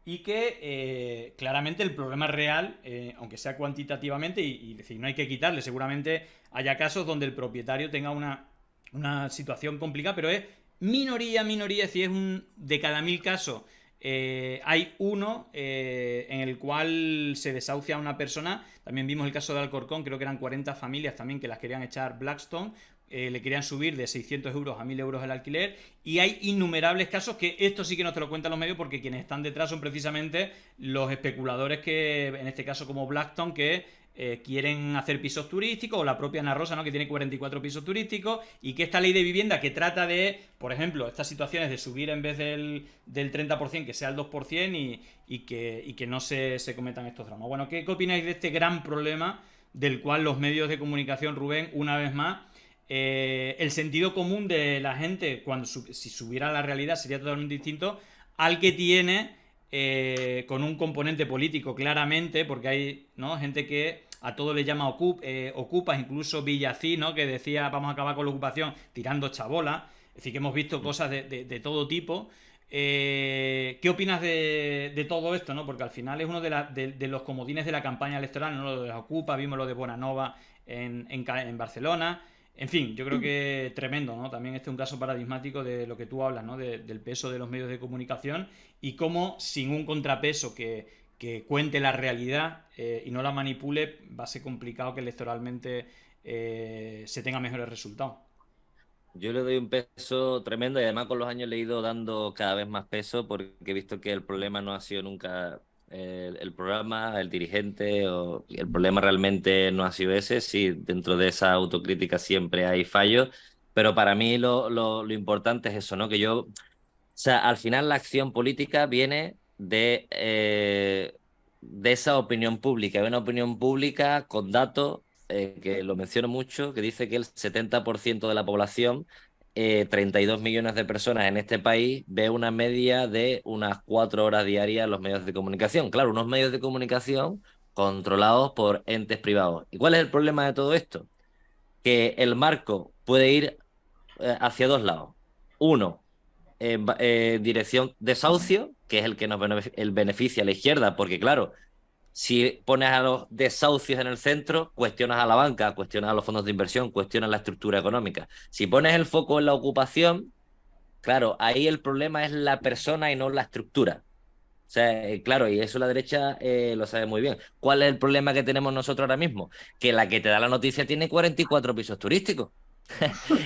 y que claramente el problema real, aunque sea cuantitativamente, y decir, no hay que quitarle, seguramente haya casos donde el propietario tenga una situación complicada, pero es minoría, si es de cada 1000 casos. Hay uno en el cual se desahucia a una persona. También vimos el caso de Alcorcón, creo que eran 40 familias también que las querían echar Blackstone, le querían subir de 600 euros a 1000 euros el alquiler, y hay innumerables casos que esto sí que no te lo cuentan los medios, porque quienes están detrás son precisamente los especuladores que, en este caso como Blackstone, que quieren hacer pisos turísticos, o la propia Ana Rosa, ¿no?, que tiene 44 pisos turísticos, y que esta ley de vivienda que trata de, por ejemplo, estas situaciones de subir en vez del 30%, que sea el 2%, y que no se cometan estos dramas. Bueno, ¿qué opináis de este gran problema del cual los medios de comunicación, Rubén, una vez más, el sentido común de la gente, si subiera a la realidad, sería totalmente distinto al que tiene con un componente político, claramente, porque hay, ¿no?, gente que a todo le llama ocupas, incluso Villací, ¿no?, que decía vamos a acabar con la ocupación tirando chabola. Es decir, que hemos visto cosas de todo tipo. ¿Qué opinas de todo esto, no? Porque al final es uno de los comodines de la campaña electoral, ¿no? Lo de las ocupas, vimos lo de Bonanova en Barcelona. En fin, yo creo que tremendo, ¿no? También este es un caso paradigmático de lo que tú hablas, ¿no?, del peso de los medios de comunicación, y cómo sin un contrapeso que cuente la realidad y no la manipule, va a ser complicado que electoralmente se tenga mejores resultados.
Yo le doy un peso tremendo, y además con los años le he ido dando cada vez más peso, porque he visto que el problema no ha sido nunca el programa, el dirigente, el problema realmente no ha sido ese. Sí, dentro de esa autocrítica siempre hay fallos, pero para mí lo importante es eso, ¿no? Que o sea, al final la acción política viene de esa opinión pública, de una opinión pública con datos, que lo menciono mucho, que dice que el 70% de la población, 32 millones de personas en este país, ve una media de unas 4 horas diarias en los medios de comunicación. Claro, unos medios de comunicación controlados por entes privados. ¿Y cuál es el problema de todo esto? Que el marco puede ir hacia dos lados. Uno, en dirección desahucio, que es el que nos beneficia a la izquierda, porque claro, si pones a los desahucios en el centro, cuestionas a la banca, cuestionas a los fondos de inversión, cuestionas la estructura económica. Si pones el foco en la ocupación, claro, ahí el problema es la persona y no la estructura. O sea, claro, y eso la derecha lo sabe muy bien. ¿Cuál es el problema que tenemos nosotros ahora mismo? Que la que te da la noticia tiene 44 pisos turísticos.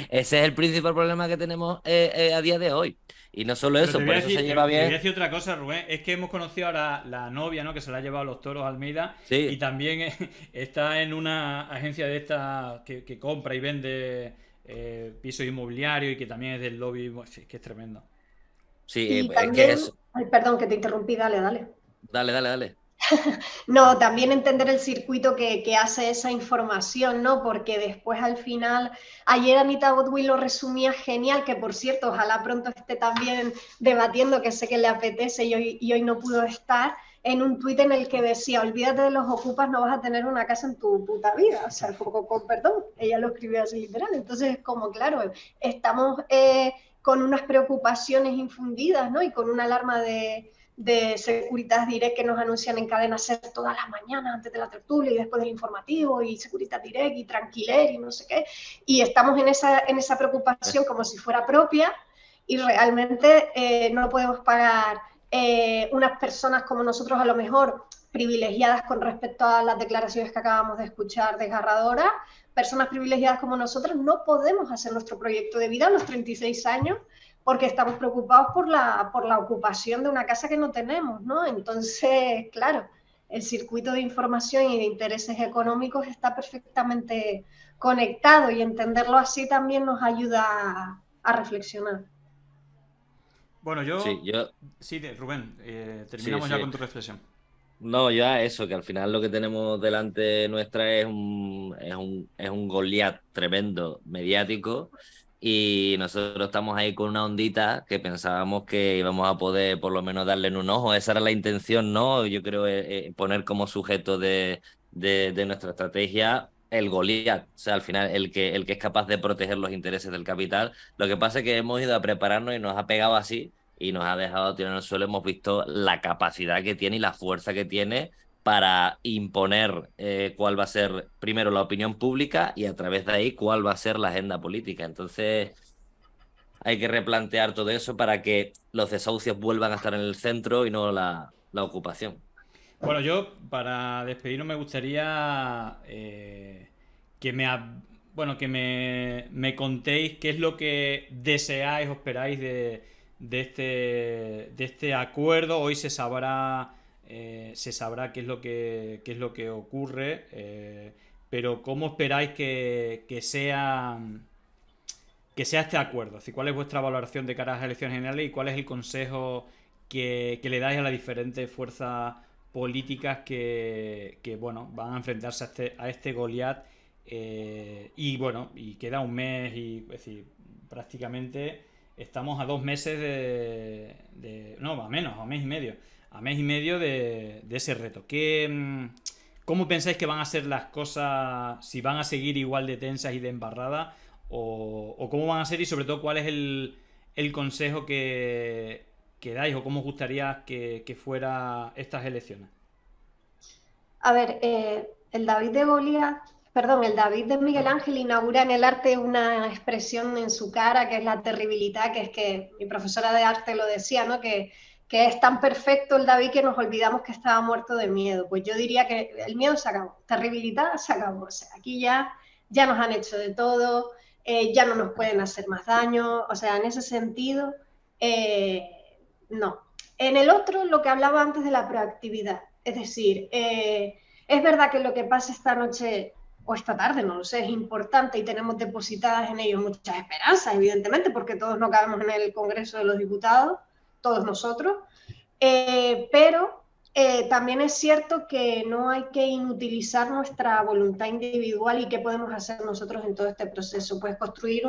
Ese es el principal problema que tenemos a día de hoy. Y no solo eso, por eso se lleva bien.
Te voy a decir otra cosa, Rubén. Es que hemos conocido ahora la novia, ¿no?, que se la ha llevado a los toros a Almeida.
Sí.
Y también está en una agencia de esta que compra y vende pisos inmobiliarios, y que también es del lobby. Es que es tremendo.
Sí,
y
es
también,
que es...
Ay, perdón que te interrumpí, dale.
Dale, dale, dale.
No, también entender el circuito que hace esa información, ¿no? Porque después al final, ayer Anita Godwin lo resumía genial, que por cierto, ojalá pronto esté también debatiendo, que sé que le apetece y hoy no pudo estar, en un tuit en el que decía, olvídate de los ocupas, no vas a tener una casa en tu puta vida, o sea, con perdón, ella lo escribió así literal, entonces como claro, estamos con unas preocupaciones infundidas, ¿no? Y con una alarma de Securitas Direct que nos anuncian en cadena SER todas las mañanas antes de la tertulia y después del informativo, y Securitas Direct y Tranquiler y no sé qué, y estamos en esa preocupación como si fuera propia, y realmente no podemos pagar unas personas como nosotros, a lo mejor privilegiadas con respecto a las declaraciones que acabamos de escuchar desgarradoras. Personas privilegiadas como nosotros no podemos hacer nuestro proyecto de vida a los 36 años porque estamos preocupados por la ocupación de una casa que no tenemos, ¿no? Entonces, claro, el circuito de información y de intereses económicos está perfectamente conectado, y entenderlo así también nos ayuda a reflexionar.
Bueno, yo...
Sí, yo...
Sí, Rubén, terminamos ya con tu reflexión.
No, ya eso, que al final lo que tenemos delante nuestra es un Goliat tremendo mediático, y nosotros estamos ahí con una ondita que pensábamos que íbamos a poder por lo menos darle en un ojo. Esa era la intención, ¿no? Yo creo poner como sujeto de nuestra estrategia el Goliat, o sea, al final el que es capaz de proteger los intereses del capital. Lo que pasa es que hemos ido a prepararnos y nos ha pegado así y nos ha dejado tirar en el suelo. Hemos visto la capacidad que tiene y la fuerza que tiene para imponer cuál va a ser primero la opinión pública y a través de ahí cuál va a ser la agenda política. Entonces hay que replantear todo eso para que los desahucios vuelvan a estar en el centro y no la ocupación.
Bueno, yo para despedirnos me gustaría me contéis qué es lo que deseáis o esperáis de este acuerdo. Hoy se sabrá qué es lo que ocurre, pero cómo esperáis que sea este acuerdo. Es decir, ¿cuál es vuestra valoración de cara a las elecciones generales y cuál es el consejo que le dais a las diferentes fuerzas políticas que van a enfrentarse a este Goliat? Y queda un mes, y es decir, prácticamente estamos a 2 meses no, a menos, a mes y medio de ese reto. ¿Cómo pensáis que van a ser las cosas? Si van a seguir igual de tensas y de embarradas, o cómo van a ser, y sobre todo cuál es el consejo que dais, o cómo os gustaría que fuera estas elecciones.
A ver, el David de Miguel Ángel inaugura en el arte una expresión en su cara que es la terribilidad, que es que mi profesora de arte lo decía, ¿no? Que es tan perfecto el David que nos olvidamos que estaba muerto de miedo. Pues yo diría que el miedo se acabó, terribilidad se acabó. O sea, aquí ya nos han hecho de todo, ya no nos pueden hacer más daño. O sea, en ese sentido, no. En el otro, lo que hablaba antes de la proactividad, es decir, es verdad que lo que pasa esta noche o esta tarde, no lo sé, es importante y tenemos depositadas en ello muchas esperanzas, evidentemente, porque todos no cabemos en el Congreso de los Diputados, todos nosotros, pero también es cierto que no hay que inutilizar nuestra voluntad individual y qué podemos hacer nosotros en todo este proceso. Pues construir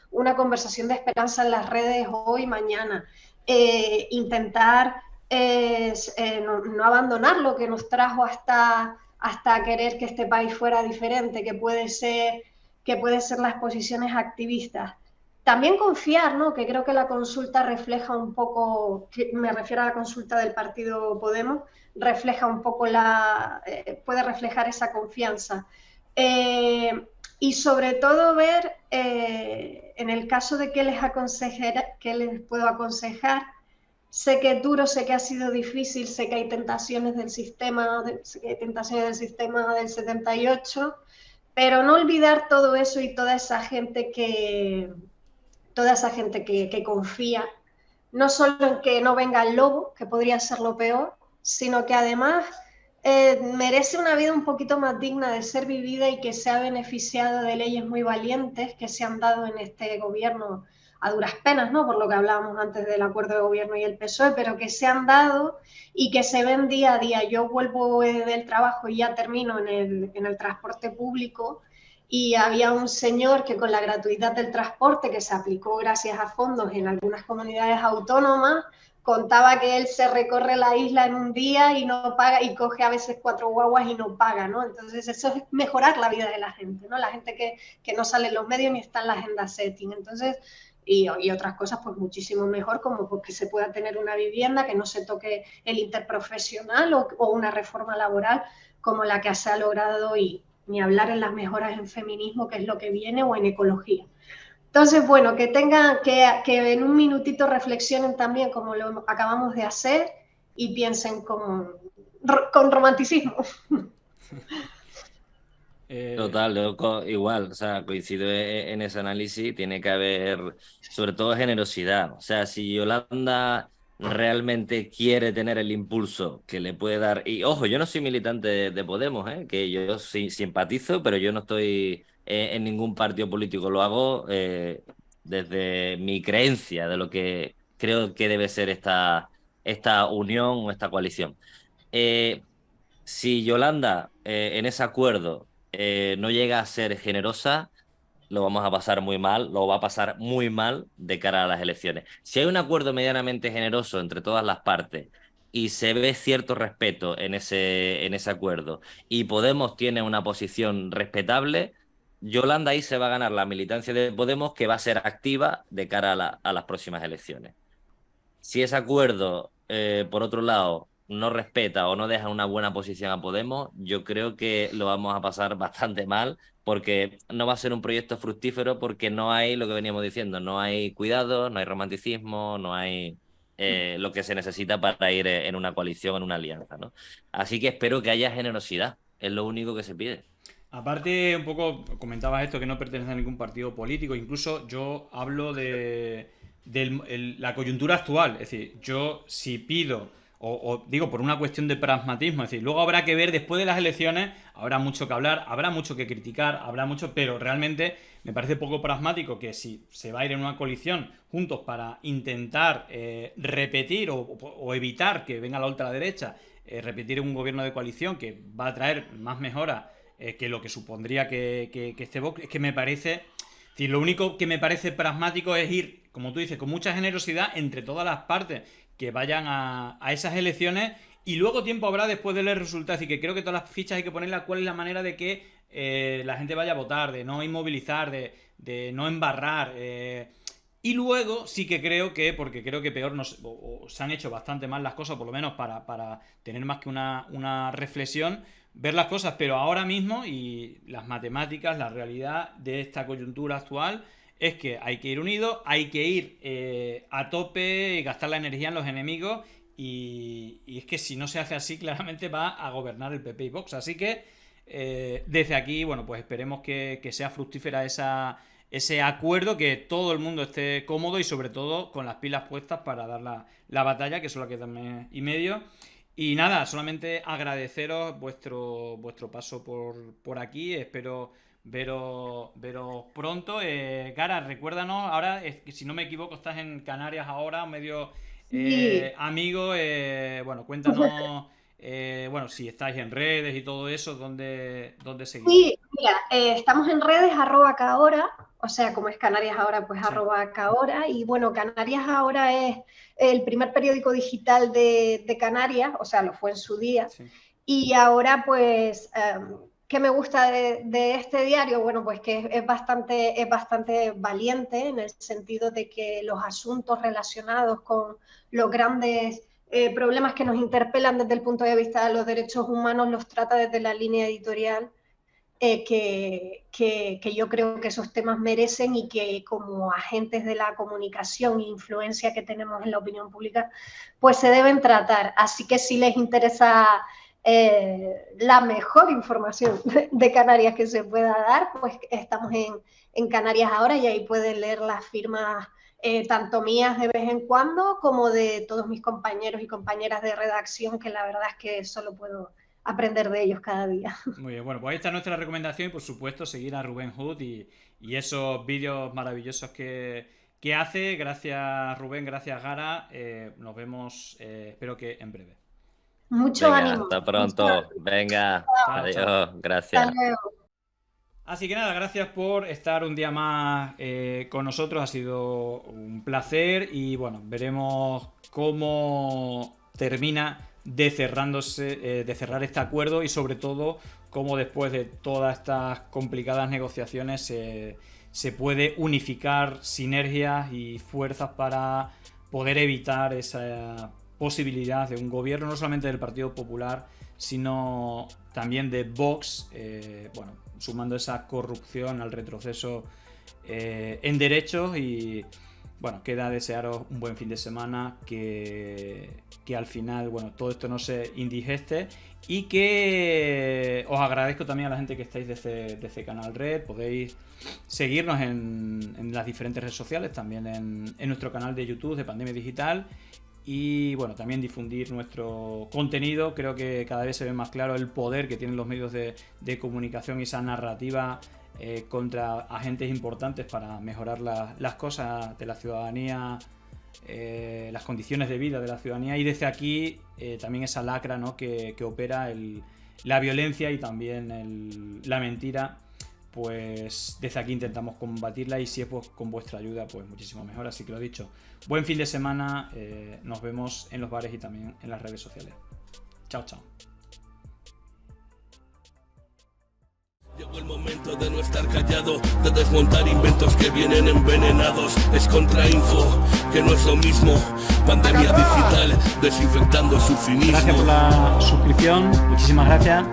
una conversación de esperanza en las redes hoy, mañana, intentar no abandonar lo que nos trajo hasta querer que este país fuera diferente, que puede ser las posiciones activistas. También confiar, ¿no? Que creo que la consulta refleja un poco, me refiero a la consulta del partido Podemos, refleja un poco puede reflejar esa confianza. Y sobre todo ver, en el caso de qué les puedo aconsejar. Sé que es duro, sé que ha sido difícil, sé que hay tentaciones del sistema, del 78, pero no olvidar todo eso y toda esa gente que confía, no solo en que no venga el lobo, que podría ser lo peor, sino que además merece una vida un poquito más digna de ser vivida y que se ha beneficiado de leyes muy valientes que se han dado en este gobierno a duras penas, ¿no? Por lo que hablábamos antes del acuerdo de gobierno y el PSOE, pero que se han dado y que se ven día a día. Yo vuelvo del trabajo y ya termino en el transporte público, y había un señor que con la gratuidad del transporte, que se aplicó gracias a fondos en algunas comunidades autónomas, contaba que él se recorre la isla en un día y no paga, y coge a veces 4 guaguas y no paga, ¿no? Entonces eso es mejorar la vida de la gente, ¿no? La gente que no sale en los medios ni está en la agenda setting. Entonces, y otras cosas pues muchísimo mejor, como pues, que se pueda tener una vivienda, que no se toque el interprofesional o una reforma laboral como la que se ha logrado, y ni hablar en las mejoras en feminismo, que es lo que viene, o en ecología. Entonces, bueno, que en un minutito reflexionen también como lo acabamos de hacer y piensen con romanticismo.
Total, igual, o sea, coincido en ese análisis, tiene que haber sobre todo generosidad. O sea, si Yolanda realmente quiere tener el impulso que le puede dar, y ojo, yo no soy militante de Podemos, que yo sí simpatizo, pero yo no estoy en ningún partido político, lo hago desde mi creencia de lo que creo que debe ser esta unión o esta coalición. Si Yolanda en ese acuerdo no llega a ser generosa, lo vamos a pasar muy mal, lo va a pasar muy mal de cara a las elecciones. Si hay un acuerdo medianamente generoso entre todas las partes y se ve cierto respeto en ese acuerdo y Podemos tiene una posición respetable, Yolanda ahí se va a ganar la militancia de Podemos, que va a ser activa de cara a las próximas elecciones. Si ese acuerdo, por otro lado, no respeta o no deja una buena posición a Podemos, yo creo que lo vamos a pasar bastante mal, porque no va a ser un proyecto fructífero, porque no hay lo que veníamos diciendo, no hay cuidado, no hay romanticismo, no hay lo que se necesita para ir en una coalición, en una alianza, ¿no? Así que espero que haya generosidad, es lo único que se pide.
Aparte, un poco comentabas esto, que no pertenece a ningún partido político, incluso yo hablo de la coyuntura actual, es decir, yo si pido, o digo por una cuestión de pragmatismo, es decir, luego habrá que ver después de las elecciones, habrá mucho que hablar, habrá mucho que criticar, habrá mucho, pero realmente me parece poco pragmático que si se va a ir en una coalición juntos para intentar repetir o evitar que venga la ultraderecha, repetir un gobierno de coalición que va a traer más mejoras que lo que supondría que este Vox, es que me parece... Lo único que me parece pragmático es ir, como tú dices, con mucha generosidad entre todas las partes que vayan a esas elecciones, y luego tiempo habrá después de leer resultados. Y que creo que todas las fichas hay que ponerlas cuál es la manera de que la gente vaya a votar, de no inmovilizar, de no embarrar. Y luego sí que creo que, porque creo que peor se han hecho bastante mal las cosas, por lo menos para tener más que una reflexión, ver las cosas, pero ahora mismo, y las matemáticas, la realidad de esta coyuntura actual es que hay que ir unidos, hay que ir a tope y gastar la energía en los enemigos, y es que si no se hace así, claramente va a gobernar el PP y Vox. Así que desde aquí, bueno, pues esperemos que sea fructífera ese acuerdo, que todo el mundo esté cómodo y sobre todo con las pilas puestas para dar la batalla, que solo queda un mes y medio. Y nada, solamente agradeceros vuestro paso por aquí. Espero veros pronto. Gara, recuérdanos, ahora, si no me equivoco, estás en Canarias ahora, medio amigo. Bueno, cuéntanos, bueno, si estáis en redes y todo eso, ¿dónde seguís?
Sí, mira, estamos en redes @Cahora, o sea, como es Canarias Ahora, pues sí. @Cahora, y bueno, Canarias Ahora es el primer periódico digital de Canarias, o sea, lo fue en su día, sí. Y ahora pues, ¿qué me gusta de este diario? Bueno, pues que es bastante valiente, en el sentido de que los asuntos relacionados con los grandes problemas que nos interpelan desde el punto de vista de los derechos humanos los trata desde la línea editorial que yo creo que esos temas merecen, y que como agentes de la comunicación e influencia que tenemos en la opinión pública, pues se deben tratar. Así que si les interesa la mejor información de Canarias que se pueda dar, pues estamos en Canarias Ahora, y ahí pueden leer las firmas tanto mías de vez en cuando como de todos mis compañeros y compañeras de redacción, que la verdad es que solo puedo aprender de ellos cada día.
Muy bien, bueno, pues ahí está nuestra recomendación, y por supuesto seguir a Rubén Hood y esos vídeos maravillosos que ¿Qué hace? Gracias Rubén, gracias Gara. Nos vemos, espero que en breve.
Mucho
Venga,
ánimo.
hasta pronto. Venga,
Chao,
adiós,
chao.
gracias.
Hasta luego.
Así que nada, gracias por estar un día más con nosotros, ha sido un placer y bueno, veremos cómo termina de cerrar este acuerdo y sobre todo cómo después de todas estas complicadas negociaciones se puede unificar sinergias y fuerzas para poder evitar esa posibilidad de un gobierno no solamente del Partido Popular sino también de Vox, bueno, sumando esa corrupción al retroceso en derechos y bueno, queda desearos un buen fin de semana, que al final, bueno, todo esto no se indigeste y que os agradezco también a la gente que estáis desde Canal Red, podéis seguirnos en las diferentes redes sociales, también en nuestro canal de YouTube de Pandemia Digital y bueno, también difundir nuestro contenido. Creo que cada vez se ve más claro el poder que tienen los medios de comunicación y esa narrativa contra agentes importantes para mejorar las cosas de la ciudadanía, las condiciones de vida de la ciudadanía y desde aquí también esa lacra, ¿no? que opera la violencia y también la mentira, pues desde aquí intentamos combatirla y si es con vuestra ayuda pues muchísimo mejor. Así que lo dicho, buen fin de semana, nos vemos en los bares y también en las redes sociales. Chao, chao.
Llegó el momento de no estar callado, de desmontar inventos que vienen envenenados. Es contrainfo, que no es lo mismo. Pandemia digital, desinfectando su cinismo.
Gracias por la suscripción, muchísimas gracias.